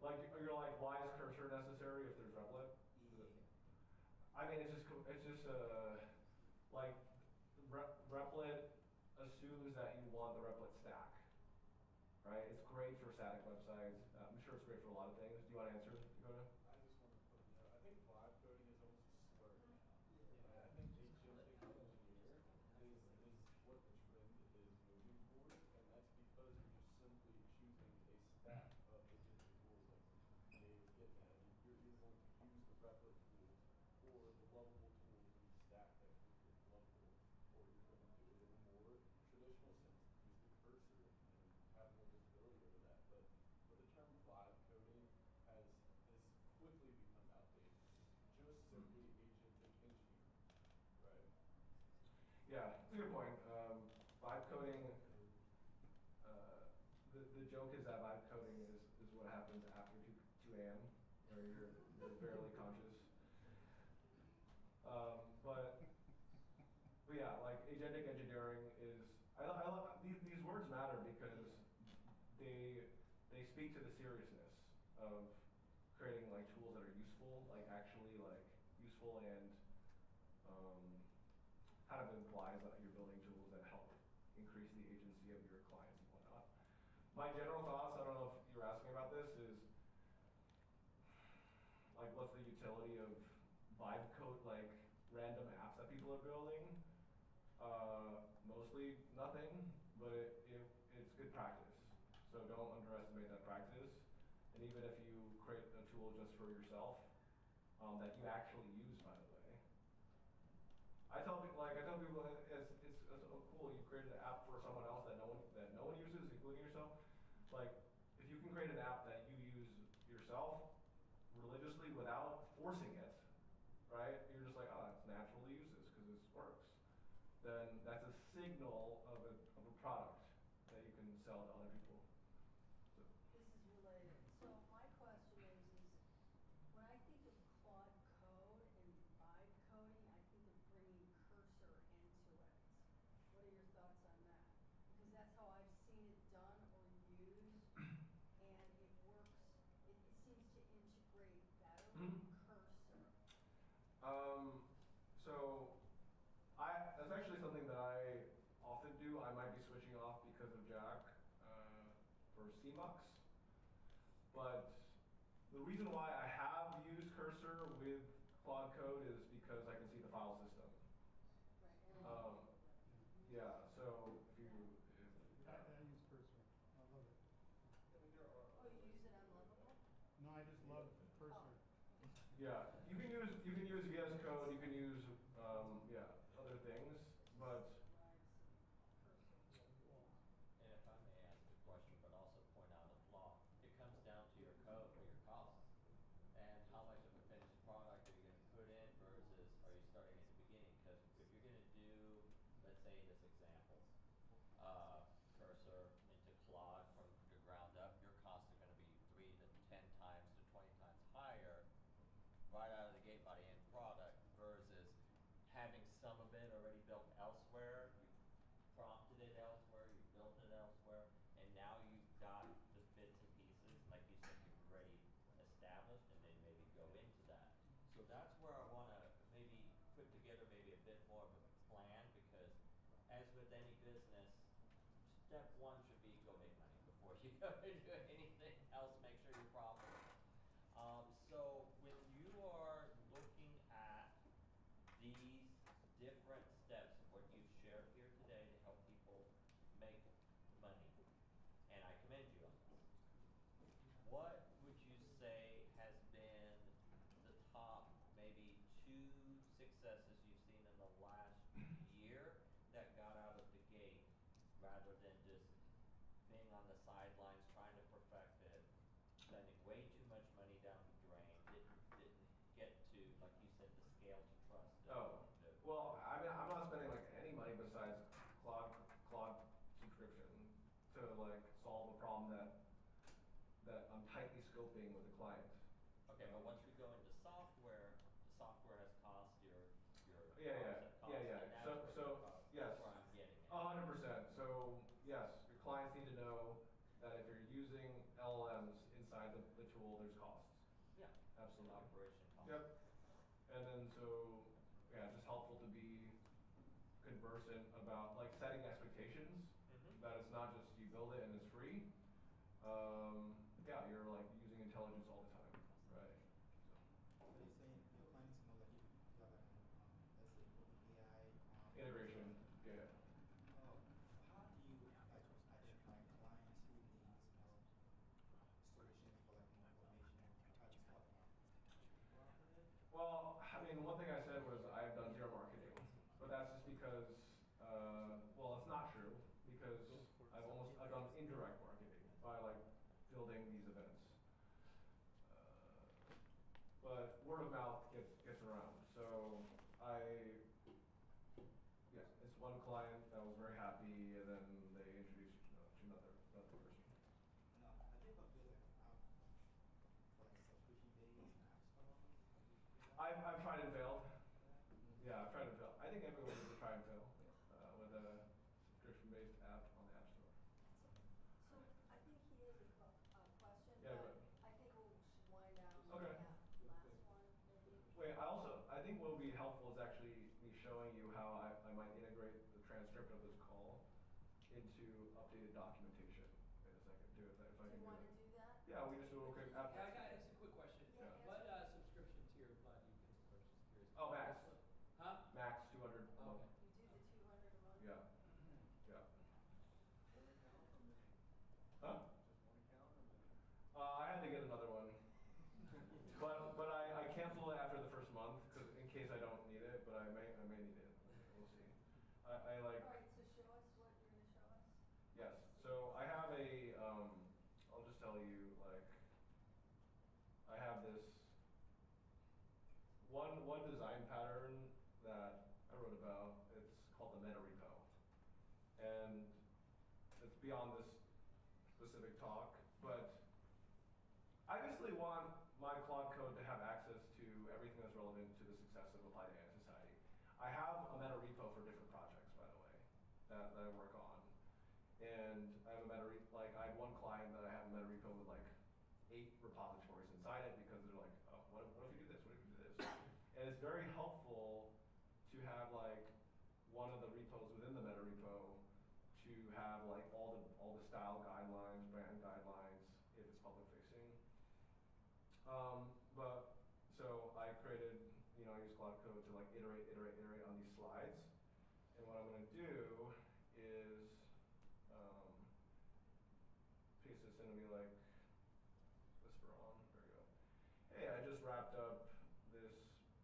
D: Like, you're like, why is cursor necessary if there's Replit?
F: Yeah.
D: I mean, it's just like Replit assumes that you want the Replit stack, right? It's great for static websites. I'm sure it's great for a lot of things. Do you want to answer, Dakota?
E: I just want to put a note. I think vibe coding is almost a slur now.
F: Yeah.
E: I think agentic engineer is what the trend is moving towards, and that's because you're just simply choosing a stack of agentic tools like VA was getting at. You're either going to use the Replit tools or the lovable tools in the stack that create lovable, or you're going to do it in a more traditional sense, use the cursor and have more visibility over that. But the term vibe coding has quickly become outdated. It's just simply agentic engineering, right?
D: Yeah, that's a good point. Vibe coding, the joke is that vibe coding is what happens after 2 a.m., where you're barely conscious. But yeah, like agentic engineering is, I love, these words matter because they speak to the seriousness of creating like tools that are useful, like actually like useful, and kind of implies that you're building tools that help increase the agency of your clients and whatnot. My general thoughts, I don't know if you're asking about this, is like what's the utility of vibe code, like random apps that people are building? Mostly nothing, but it's good practice. So don't underestimate that practice. And even if you create a tool just for yourself, that you actually use, by the way. I tell people it's oh, cool. You created an app for someone else that no one uses, including yourself. Like, if you can create an app that you use yourself religiously without forcing it, right? You're just like, oh, it's natural to use this because this works. Then that's a signal of a product that you can sell to other people. So.
C: This is related. So my question is when I think of Claude Code and vibe coding, I think of bringing cursor into it. What are your thoughts on that? Because that's how I've seen it done or used, and it works. It seems to integrate better with cursor.
D: So that's actually something that I often do. I might be switching off because of Jack for CMux. But the reason why I have used cursor with Claude Code is because I can see the file system.
C: Right.
D: Yeah, so
G: I use cursor. I love it.
E: I mean, there are
C: Oh,
E: other
C: you
E: ways
C: use
E: to
C: it
E: do
C: unlovable?
G: No, I just love cursor.
D: yeah, you can use VS Code, you can use other things, but
B: And if I may ask a question, but also point out a flaw, it comes down to your code or your costs. And how much of a finished product are you going to put in versus are you starting at the beginning? Because if you're going to do, let's say this example, cursor into Claude from the ground up, your costs are going to be 3 to 10 times to 20 times higher right out of the gate by the end product versus having some of it already built elsewhere. You prompted it elsewhere, you built it elsewhere, and now you've got the bits and pieces, like you said, you've already established, and then maybe go into that. So that's where I want to maybe put together maybe a bit more of a plan, because as with any business, step one should be go make money before you go to do anything else. Make sure you're profitable. So when you are looking at these different steps of what you've shared here today to help people make money, and I commend you on this, what would you say has been the top maybe 2 successes you've seen in the last year that got out of the gate rather than just being on the sidelines trying to perfect it, spending way too much money down the drain, didn't get to, like you said, the scale to trust
D: well, I mean, I'm not spending like any money besides Claude subscription to like solve a problem that I'm tightly scoping with a client.
B: Okay, but once we go into software, the software has cost, your
D: Yeah.
B: cost, and that's
D: So
B: where your cost,
D: yes,
B: that's where I'm getting at.
D: 100%. So yes, your clients need to know that if you're using LLMs inside the tool, there's costs.
B: Yeah.
D: Absolutely.
B: Operation cost.
D: Yep. And then so, yeah, just helpful to be conversant about like setting expectations, that it's not just you build it and it's free. Yeah, you're like using intelligence all the time, right?
J: So you're saying your clients know that you have an, let's say, AI
D: Integration, yeah.
J: How do you like identify clients who needs, solutions for like more automation? Are these automated people out there?
D: Well, I mean, one thing I said was I've done zero marketing, but that's just because, well, it's not true, because I've done indirect marketing by like building these events. But word of mouth gets around. So yeah, it's one client that was very happy, and then they introduced to another person.
J: No, have you ever built like an app for like subscription-based app stores? Have you did that?
D: I've tried and failed.
J: Yeah.
D: Yeah, I've tried and failed. I think everyone needs to try and fail with a subscription-based app on the App Store.
C: So I think he has a question,
D: Yeah,
C: but
D: but
C: I think we should wind down
D: Okay.
C: at last one, maybe.
D: wait, I think what would be helpful is actually me showing you how I might integrate the transcript of this call into updated documentation in a second. Do it if I
C: Do
D: can
C: you
D: do
C: want
D: it.
C: to do that?
D: Yeah, we just do a quick app.
K: Yeah, it's a quick question.
C: Yeah.
K: What subscription tier plan do you consider? Just curious.
D: Oh, Max.
K: Huh?
D: Max 200 a month.
K: Okay.
C: You do the 200 a month?
D: Yeah. Yeah.
E: One account or many?
D: Huh?
E: Just one account or many?
D: I had to get another one. But I canceled it after the first month because in case I don't need it, but I may need it. We'll see. I like.
C: All right, so show us what you're going to show us.
D: Yes. So I have a I'll just tell you like I have this one design pattern that I wrote about. It's called the meta repo. And it's beyond this specific talk, but I basically want my Claude code to have access to everything that's relevant to the success of Applied AI Society. I have a meta repo for different projects, by the way, that I work on. And I have a I have one client that I have a meta repo with like 8 repositories inside it because they're like, oh, what if we do this? What if we do this? And it's very helpful to have like one of the repos within the meta repo to have like all the style guidelines, brand guidelines, if it's public facing. But so I created, I use Claude Code to like iterate on these slides. And what I'm gonna do is paste this into me like whisper on. There we go. Hey, I just wrapped up this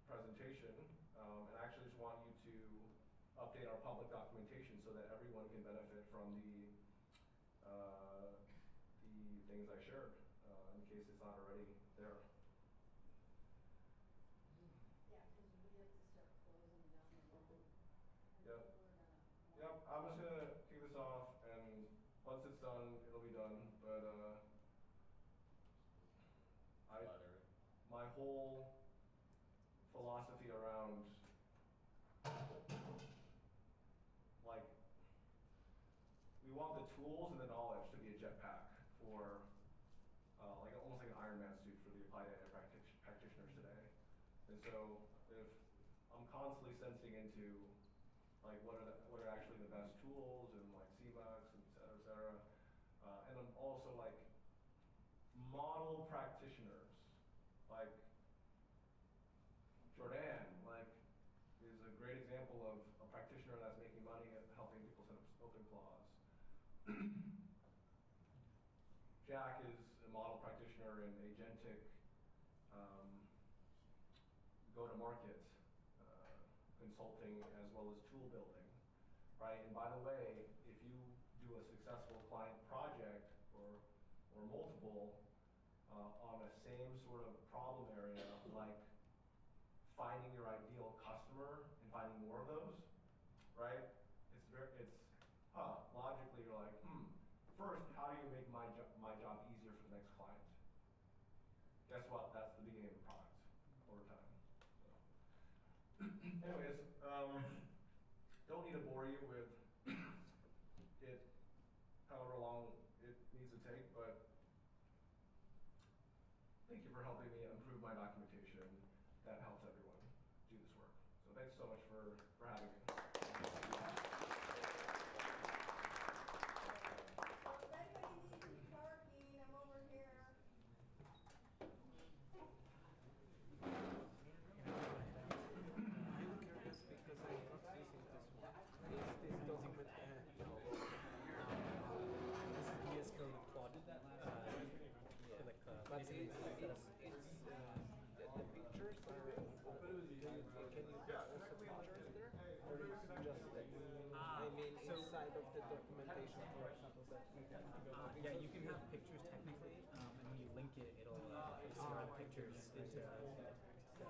D: presentation, and I actually just want you to update our public documentation so that everyone can benefit from the things I shared, in case it's not already there.
C: Yeah, because we have to start closing down the room. And
D: Yep.
C: people are gonna want
D: Yep, I'm just gonna kick this off, and once it's done, it'll be done. But my whole philosophy around like we want the tools and the knowledge to be a jetpack for like almost like an Iron Man suit for the applied AI practitioners today. And so if I'm constantly sensing into like what are actually the best tools and like CMAX and et cetera. And I'm also like model practitioners, like Jordan, like is a great example of a practitioner that's making money at helping people set up open clause. Jack is a model practitioner in agentic go-to-market consulting as well as tool building, right? And by the way, if you do a successful client project or multiple on a same sort of problem area, like finding your ideal customer and finding more of those, right? Logically you're like, first, how do you make my job easier for the next client? Guess what? That's the beginning of the product over time. So. Anyways, don't need to bore you with it you for helping me improve my documentation that helps everyone do this work. So thanks so much for having me.
C: Well, if anybody needs any parking, I'm over here.
A: I'm curious because I'm not using this one. Is this document, this is VS Code plotted? But the pictures are, can you also pictures there? Or is it just, I mean, inside of the documentation, for example, that you can
L: yeah, you can have pictures technically, and when you link it, it'll store the pictures into text. So,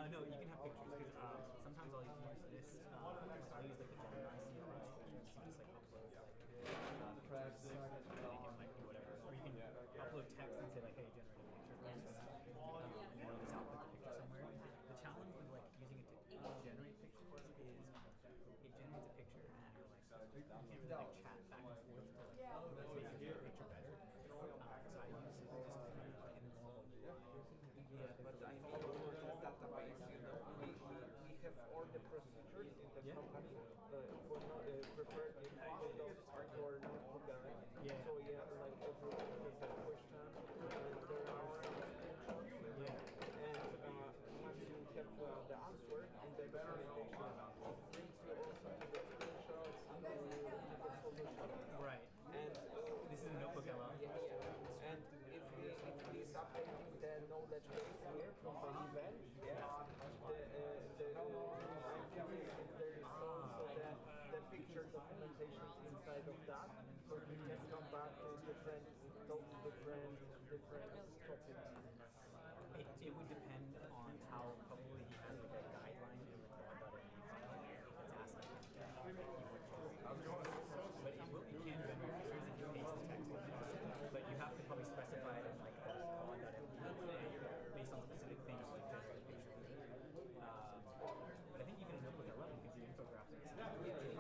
L: no, you can have pictures because sometimes I'll use this. I'll use like the Gemini CLI, which you just like upload like pictures, and it can like do whatever. Or you can upload text and say like, hey, generate a picture for us. And it'll just output the picture somewhere. The challenge with like using it to generate pictures is it generates a picture and you're like you can't really like chat back and forth to like make your picture better. So I use it just kind of like in the normal UI.
A: Yeah, but I know for the database, you know, we have all the procedures in the company for prepared those are your notebook already.
L: Yeah.
A: So yeah, like every there's a question, there are some screenshots.
L: Yeah.
A: And once you have the answer in the documentation, it brings you also to the screenshots to the solution.
L: Right.
A: And
L: this is a notebook LL.
A: yeah. And if it is updating the knowledge base here from the event, I'm curious if there is also the picture documentation inside of that, so you can come back to different topics.
L: It would depend on how probably he has like a guideline in like the file. If it's asking him to, he would but it can generate pictures if you paste the text in it. But you have to probably specify it in like the based on specific things to generate a picture. But I think even in Notebook 11 you can do infographics.
A: Like you have the database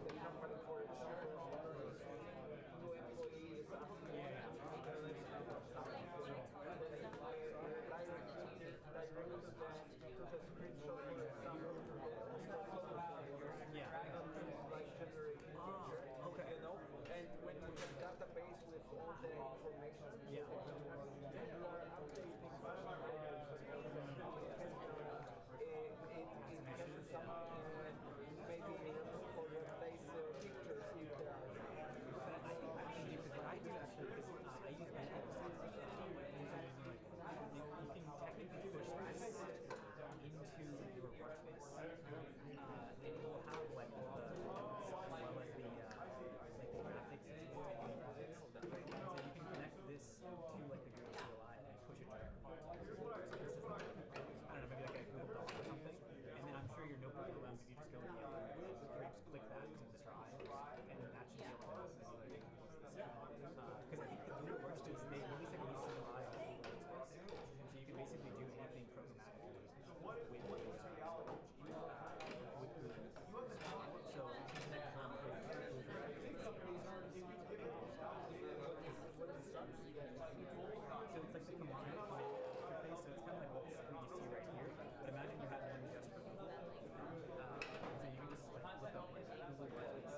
A: the company, for example, new employees asking direct to the screenshot, for example, like generating picture, you know, and when you have database with all the information, you are updating it can maybe for replace pictures if there are.
L: What I do actually is I use Meetup Format. You can technically push this into your workspace. It will have like all the notes as well as the graphics and so you can connect this to like the Google CLI and then push it directly. So this is like, I don't know, maybe like a Google Doc or something. And then I'm sure your notebook allows if you just go to the click that to try, and then that should be able to because I think the Google Workspace, they release like a new CLI on Google Workspace, and so you can basically do anything programmatically with Google Workspace. So you can connect from so it's like the command interface, so it's kind of like what we just see right here. But imagine you had one just for Google. So you can just like look up like Google Workspace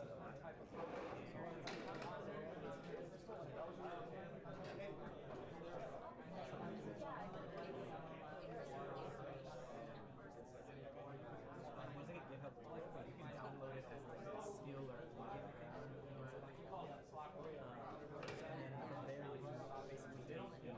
L: using a GitHub link, but you can download it as like a skill or a plugin thing. And then from there you can basically do anything.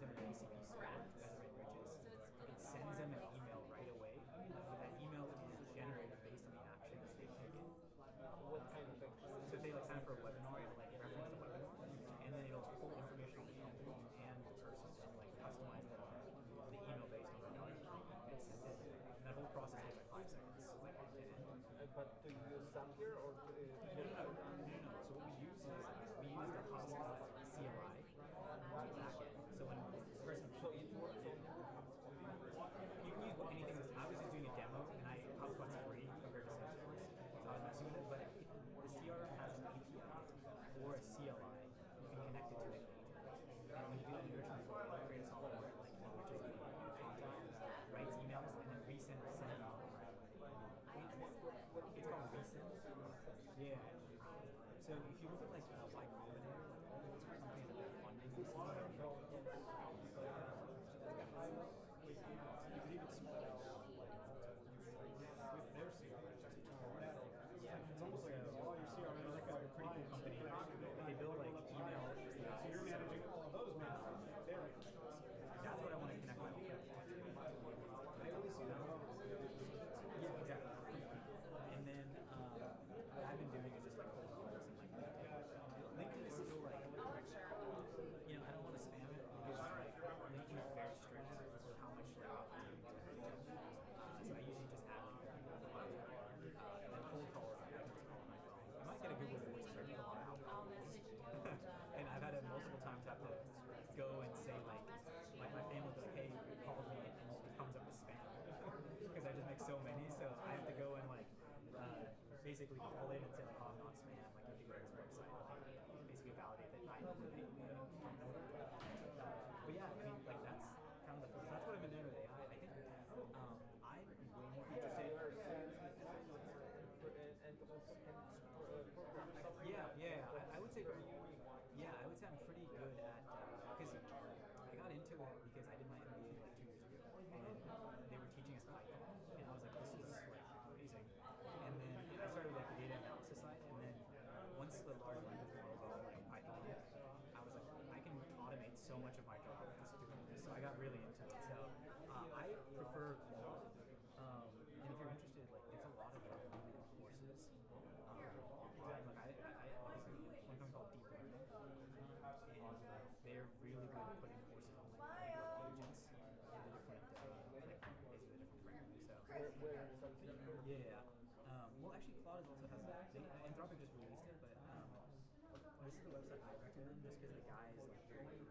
L: them an ACP score as it enriches. It sends them an email right away. That email is generated based on the actions they've taken.
A: What kind of action?
L: So if they like sign up for a webinar, it'll like reference the webinar, and then it'll pull information on the company and the person and like customize the email based on the knowledge and send it. And that whole process takes like 5 seconds. Like
A: But do you use Zapier or
L: no. So what we use is we use the HubSpot CLI backend. So when the person
A: it works on
L: you can use anything. I was just doing a demo, and HubSpot's free compared to Salesforce, so I was messing with it. But if the CRM has an API or a CLI, you can connect it to an agent. And when you do that enrichment, you create a software like enriches the content, writes emails, and then resends send email. It's called resend. Yeah. So if you look at like Y Combinator, companies that they're funding, you can even small with their CRM. It's almost like all your CRM is like a pretty cool company. They build like email. So you're managing all of those now. That's what I want to connect my whole platform to. I really see that. Yeah, exactly. And then what I've been doing is just like cold calls and like LinkedIn is still like, you know, I don't want to spam it because like LinkedIn is very strict for how much like opportunity to reach. So I usually just add people and then cold calls, I can just call on my phone. I might get a good reward for a lot of outbound calls. And I've had it multiple times have to go and say like my family will be like, hey, you called me, and it comes up as spam because I just make so many, so I have to go and like basically call in and say like, oh, I'm not spam, like you have to go to this website, like, basically validate that I know the but yeah, I mean like that's kind of the first, that's what I've been doing with AI. I think I'm way more interested. I would say I would say I'm pretty good at because I got into it because I did my MBA like 2 years ago, and they were teaching us Python, and I was like, this is like amazing. And then I started like the data analysis side, and then once the large language models offered like Python, I was like, I can automate so much of my job just doing this. So I got really into it. So I prefer qual. And if you're interested, like there's a lot of like really good courses online. Like I one company called Deep Learning, and they're really good at putting courses on like agents and the different basically the different frameworks. So
A: where is that?
L: yeah. Well, actually, Claude also has that. Anthropic just released it, but this is the website I recommend just because the guy is like very good.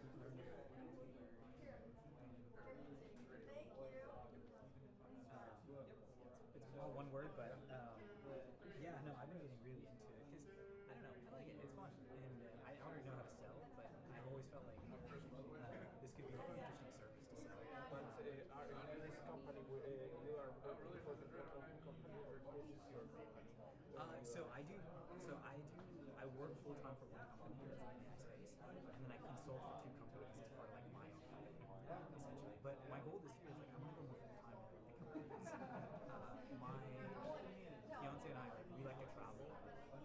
L: Deep Learning. It's all one word, but yeah, no, I've been getting really into it because I don't know, I like it. It's fun, and I already know how to sell, but I've always felt like this could be like an interesting service to sell.
A: But are in this company you are working for the company or this is your company?
L: I work full time for one company that's in the AI space, and then I consult for 2 companies as part of like my own company, essentially. But my goal this year is like I want to go more full time in the companies. My fiance and I like we like to travel,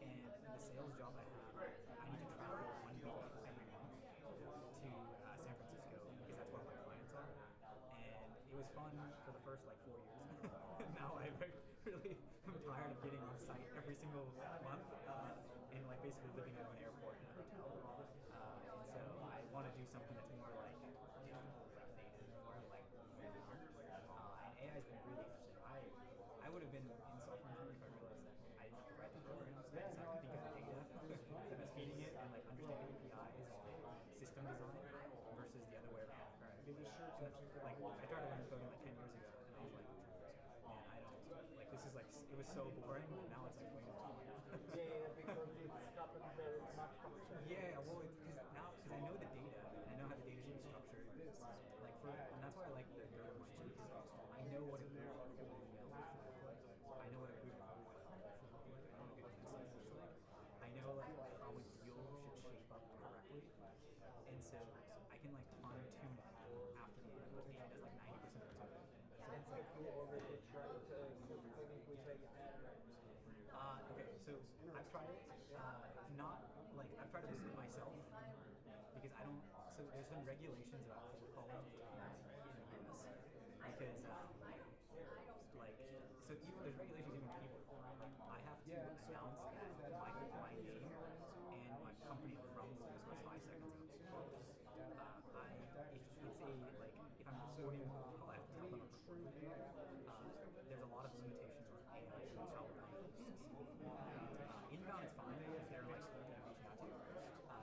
L: and the sales job I have, I need to travel 1 week every month to San Francisco because that's where my clients are. And it was fun for the first like 4 years. Now I really am tired of getting on site every single month and like basically living at an airport in a hotel. And so I want to do something that's more like digital native or like and AI has been really interesting. I would have been in software engineering if I realized that I didn't have to write the programs. I just have to think of the data that was feeding it and like understand APIs and system design versus the other way around. So like I started learning coding like 10 years ago, and I was like, man, I don't like this is like it was so boring, but now it's like way more fun.
A: Because it's happened very much faster.
L: Yeah, well, because I know the data and I know how the data should be structured. Like and that's why I like the data much too, because I know what a good email should look like. I know what a good call should look like. I know what a good message looks like. I know like how a deal should shape up correctly, and so I can like fine tune it after the AI does like 90% of its own. So
A: And have you already tried coding with AI?
L: Okay, so I've tried it. Not like I've tried it with myself because I don't. So so there's some regulations about cold calling in the US because like so even there's regulations even keyboard calling. Like I have to announce that my name and my company I'm from within the first 5 seconds of the call. It's a like if I'm recording a cold call, I have to tell them I'm recording. There's a lot of limitations on AI and outbound versus inbound is fine if they're like reaching out to you.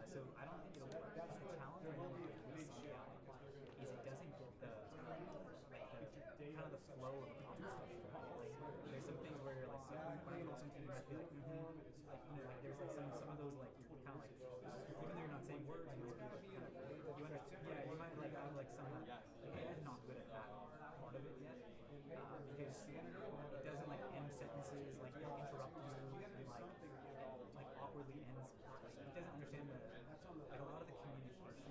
L: So I don't think it'll work. The challenge right now with CI is it doesn't get the kind of the flow of a conversation. Like there's some things where you're like when I call something you have to be like like like there's like some of those like you're kind of like even though you're not saying words you might be like kind of you understand you might like have like some like AI is not good at that part of it yet because it doesn't like end sentences like it'll interrupt you and like awkwardly ends it doesn't understand the like a lot of the communication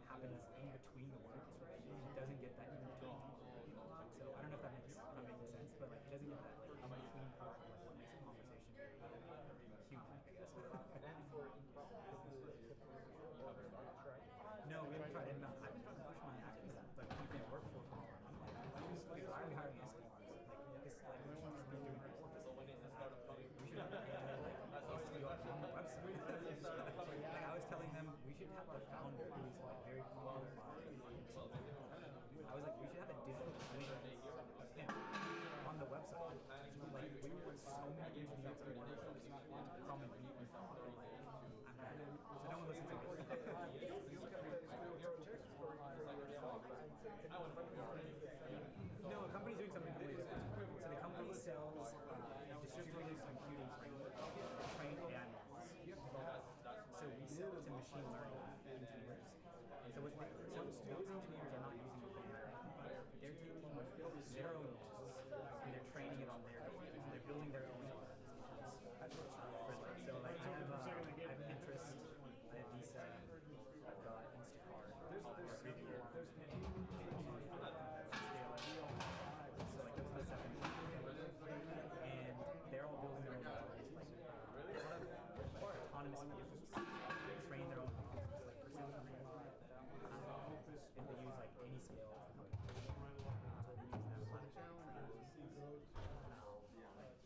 L: happens in between the words right and it doesn't get that in between so I don't know if that makes I'm making sense but like it doesn't get that like in between part of like what makes a conversation very human I guess
A: And for inbound, you haven't started trying?
L: no we haven't tried inbound I've been trying to push my act into that but keeping it work for like why are we hiring SDRs like this like we should just be doing this we should have AI like SDR on the website like I was telling them we should have a founder who's like very popular I was like we should have a digital him on the website like we want so many engineers to want to come and meet with them like so no one listens to me no, a company's doing something completely different. So the company sells distributed computing trained AI models. So we sell to machine learning engineers. And so what those engineers are not using OpenAI. They're taking their own models and they're training it on their data. So they're building their own models. So like I have Pinterest, I have Visa, I've got Instacart, there's so like those are the 7 and they're all building their own models like autonomous vehicles train their own models like precision and they use like any scale they use that platform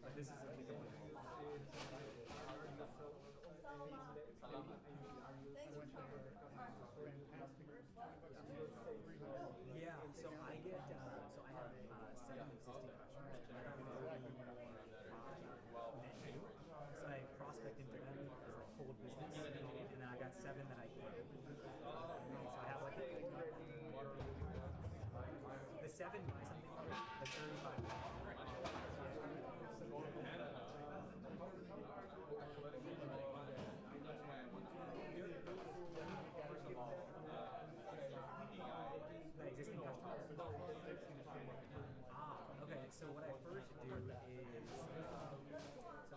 L: but this is applicable yeah, so I get so I have 7 existing customers and I'm net new. So I prospect into them as like cold business and then I got 7 that I grow. So I have like the 7 buy something, the 35 the existing customers? Okay, so what I first do is, so if I'm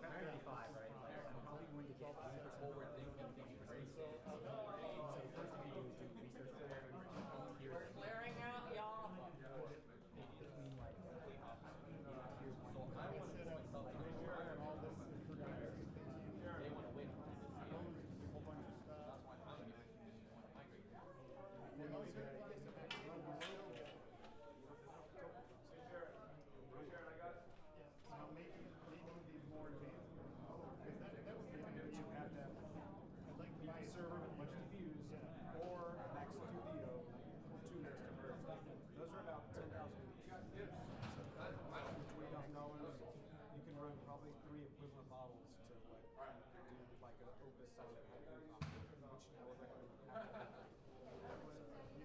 L: 35, right, like I'm probably going to get 80% forward thinking and 20% sales. So the first thing you do is do research for tier 1.
K: Clearing out, y'all.
L: Between like tier 1. So I want to set up like all this they want to win. A whole bunch of stuff. Now making these more advanced because that was the thing that you have to have. I'd like to buy a server with a bunch of GPUs or an X studio, 2 next to her. Those are about $10,000 each. So $20,000, you can run probably 3 equivalent models to what do like an Opus on it, which I would recommend.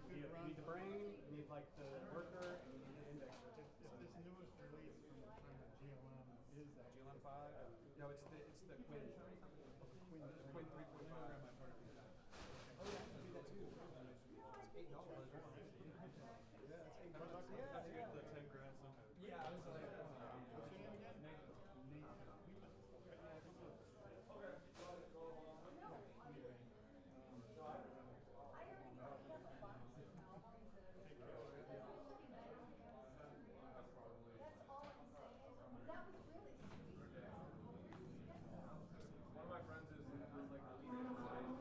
L: You need the brain, you need like the worker, and you need the indexer. If this newest release from the GLM is that GLM 5? No, it's the Quinn. The Quinn 3.5. Oh yeah, I can do that too. It's $8. Yeah, it's $8. Yeah, that's good. The 10 grand somehow. Yeah, I was like, what's your name again? Nate.
D: One of my friends is like the lead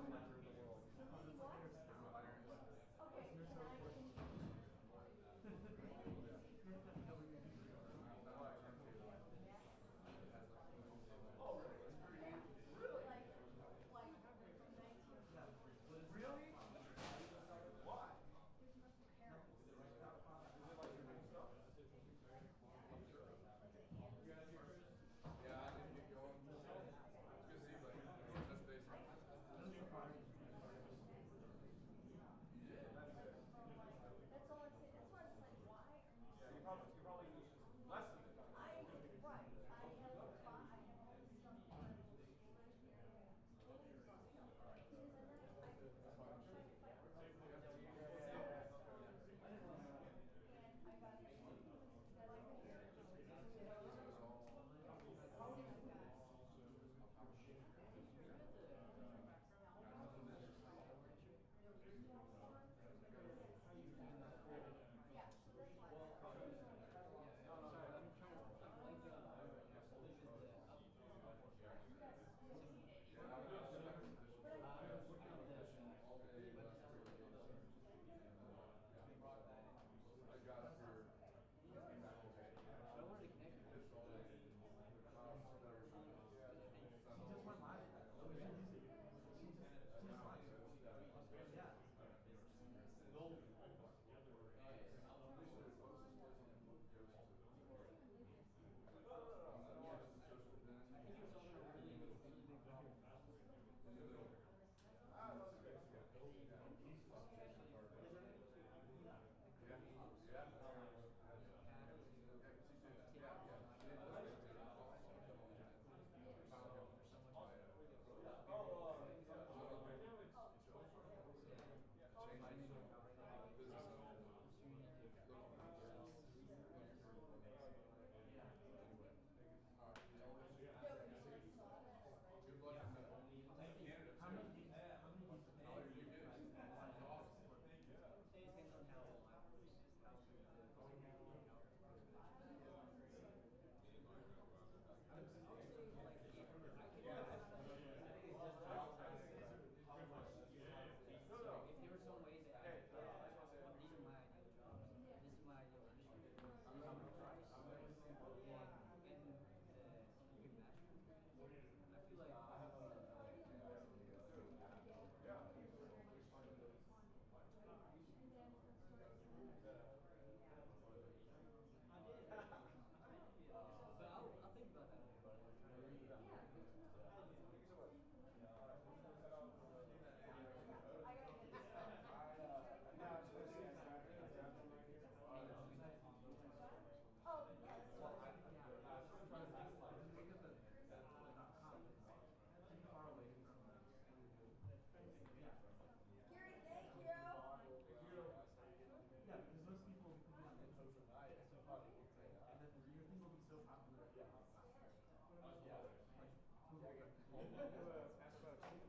G: ask about a tweet.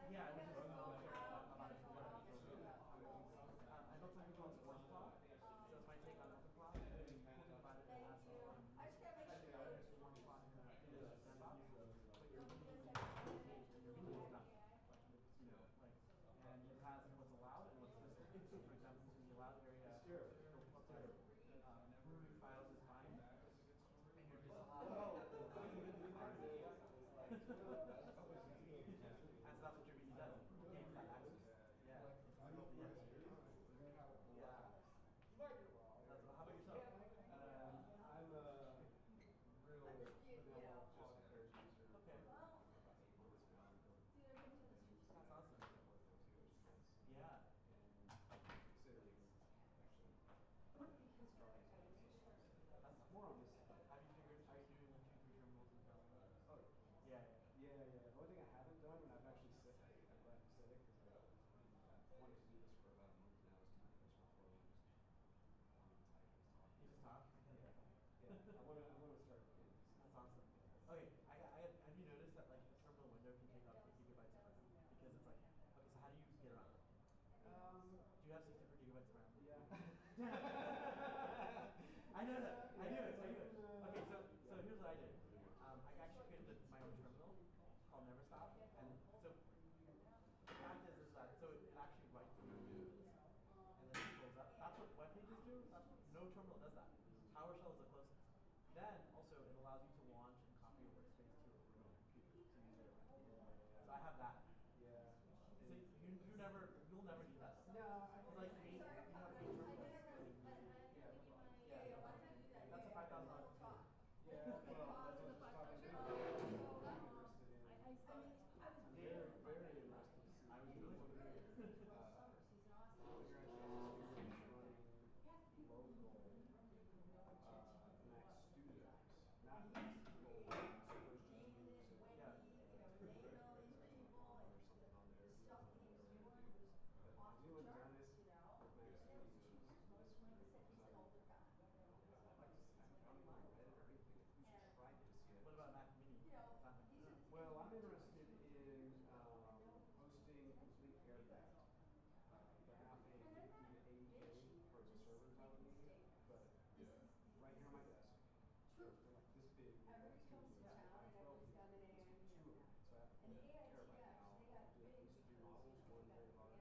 F: Yeah, it was just about a tool that I built. I built something called Sports Claw. So it's my take on OpenClaw. Cool thing about it, it has a Swarm plot in the sandbox, but you're reading the page and you're reading stuff. Like, and it has what's allowed and what's disabled. So for example, in the allowed area, it'll put like moving files is fine, and you're disallowed. And so that's what your VD does. It gains that access. Yeah. Yeah. How about yourself?
D: I'm a real vanilla JavaScript user for
F: Okay.
D: about 8 months now.
F: That's awesome. Yeah.
D: And considering actually starting
F: That's
D: more on this.
F: Have you figured, are you doing the 2-3 terminals and stuff?
D: Oh
F: Yeah,
D: yeah. The only thing I haven't done, and I've actually said, I'm glad you said it because I wanted to do this for about a month now, is to use TensorFlow and just type and talk.
F: You just talk?
D: Yeah. I want to start doing this.
F: That's awesome. Okay, have you noticed that like a terminal window can take up 8 gigabytes of RAM? Because it's like, okay, so how do you get around it? Do you have 64 gigabytes of RAM?
D: Yeah.
F: I know that. I knew it. Okay, so here's what I did. I actually created my own terminal called Never Stop, and so the fact is that so it actually writes the messages and then it pulls up. That's what web pages do. No terminal does that. PowerShell is the closest. Then also it allows you to launch and copy a workspace to a remote computer to use it around. So I have that.
D: Yeah.
F: So you'll never need that.
D: No,
F: It's like you have 8 terminals.
D: Yeah, no problem.
F: Yeah, no problem. That's a $5,000 computer.
D: Yeah, well, that's what I was just talking to you. I'm interested in. Very, very interested to see.
F: I was really
D: one of your running local Mac Studios, not people servers just use it.
F: Yeah.
D: Or something on there. But has anyone done it with Mac Studios this week? I'd like to see. I don't even know Reddit or anything. Who's tried this yet?
F: What about Mac Mini?
D: Well, I'm interested in hosting complete air gapped, but not paying 50 to 80K for the servers I would need. But right here on my desk, they're like this big, Mac Studios, I have 12 here. This is 2 of them, so I have to put a terabyte now. I'll do at least 2 models, one very large,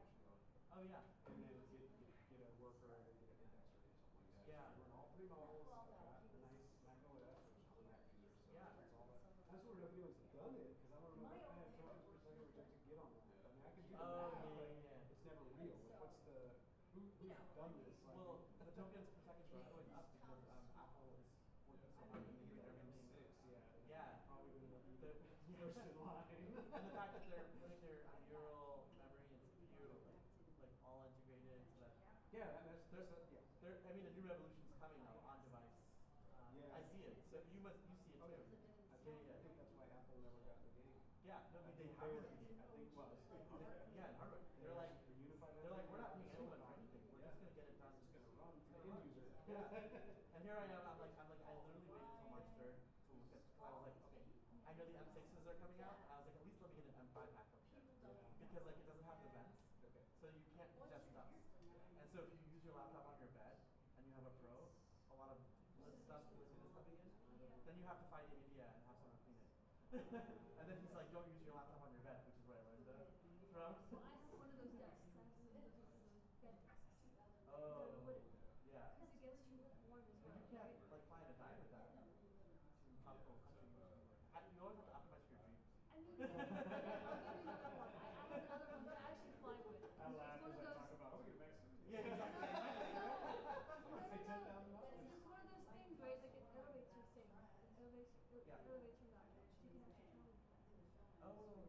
F: Oh yeah.
D: and then get a worker and then get an indexer or something like that.
F: Yeah.
D: So run all 3 models. I've got a nice Mac OS, which is on Mac computer, so
F: Yeah.
D: that's all that. I just wonder if anyone's done it because I want to know what kind of tokens per second we're going to get on that. I mean, I can do the math, but it's never real. Like, what's the who's done this? Like,
F: Well, the tokens per second keep going up because Apple is working so hard to integrate everything. Yeah.
D: Probably going to be
F: The,
D: first in line.
F: and the fact that they're putting their neural memory and CPU like all integrated so that
D: Yeah,
F: I mean, a new revolution's coming now on device.
D: Yeah.
F: I see it. So you see it too.
D: I think that's why Apple never got in the game.
F: Yeah, no, I mean, they have it in the game.
D: I think well,
F: Yeah, in hardware. They're like, we're not paying anyone for anything. We're just gonna get it done.
D: Just gonna run to the end user.
F: Yeah. And here I am. I'm like, I literally waited until March 3rd to look at. Cause I was like, okay, I know the M6s are coming out, and I was like, at least let me get an M5 backup chip because like it doesn't have the vents, so you can't ingest dust. And so if you use your laptop on your bed and you have a Pro, a lot of dust and liquid is coming in. Then you have to fly to India and have someone clean it. And then he's like, don't use your laptop on your bed, which is where I learned from.
M: Well, I have one of those desks. I have one of those bed desks.
F: Oh, yeah.
M: Because it gets too warm as
F: But
M: well.
F: you can't like fly in a dime with that. In tropical country, you always have to optimize for your dreams.
M: I mean, I'll give you another one. I have another one that I actually fly with.
D: I laugh
M: It's one
D: as
M: of
D: I
M: those.
D: talk about get Mac Studios.
F: Yeah, exactly.
D: Say $10,000.
M: It's one of those things, right? Like it elevates your thing. It elevates your laptop. So you can actually travel with that.
F: Oh,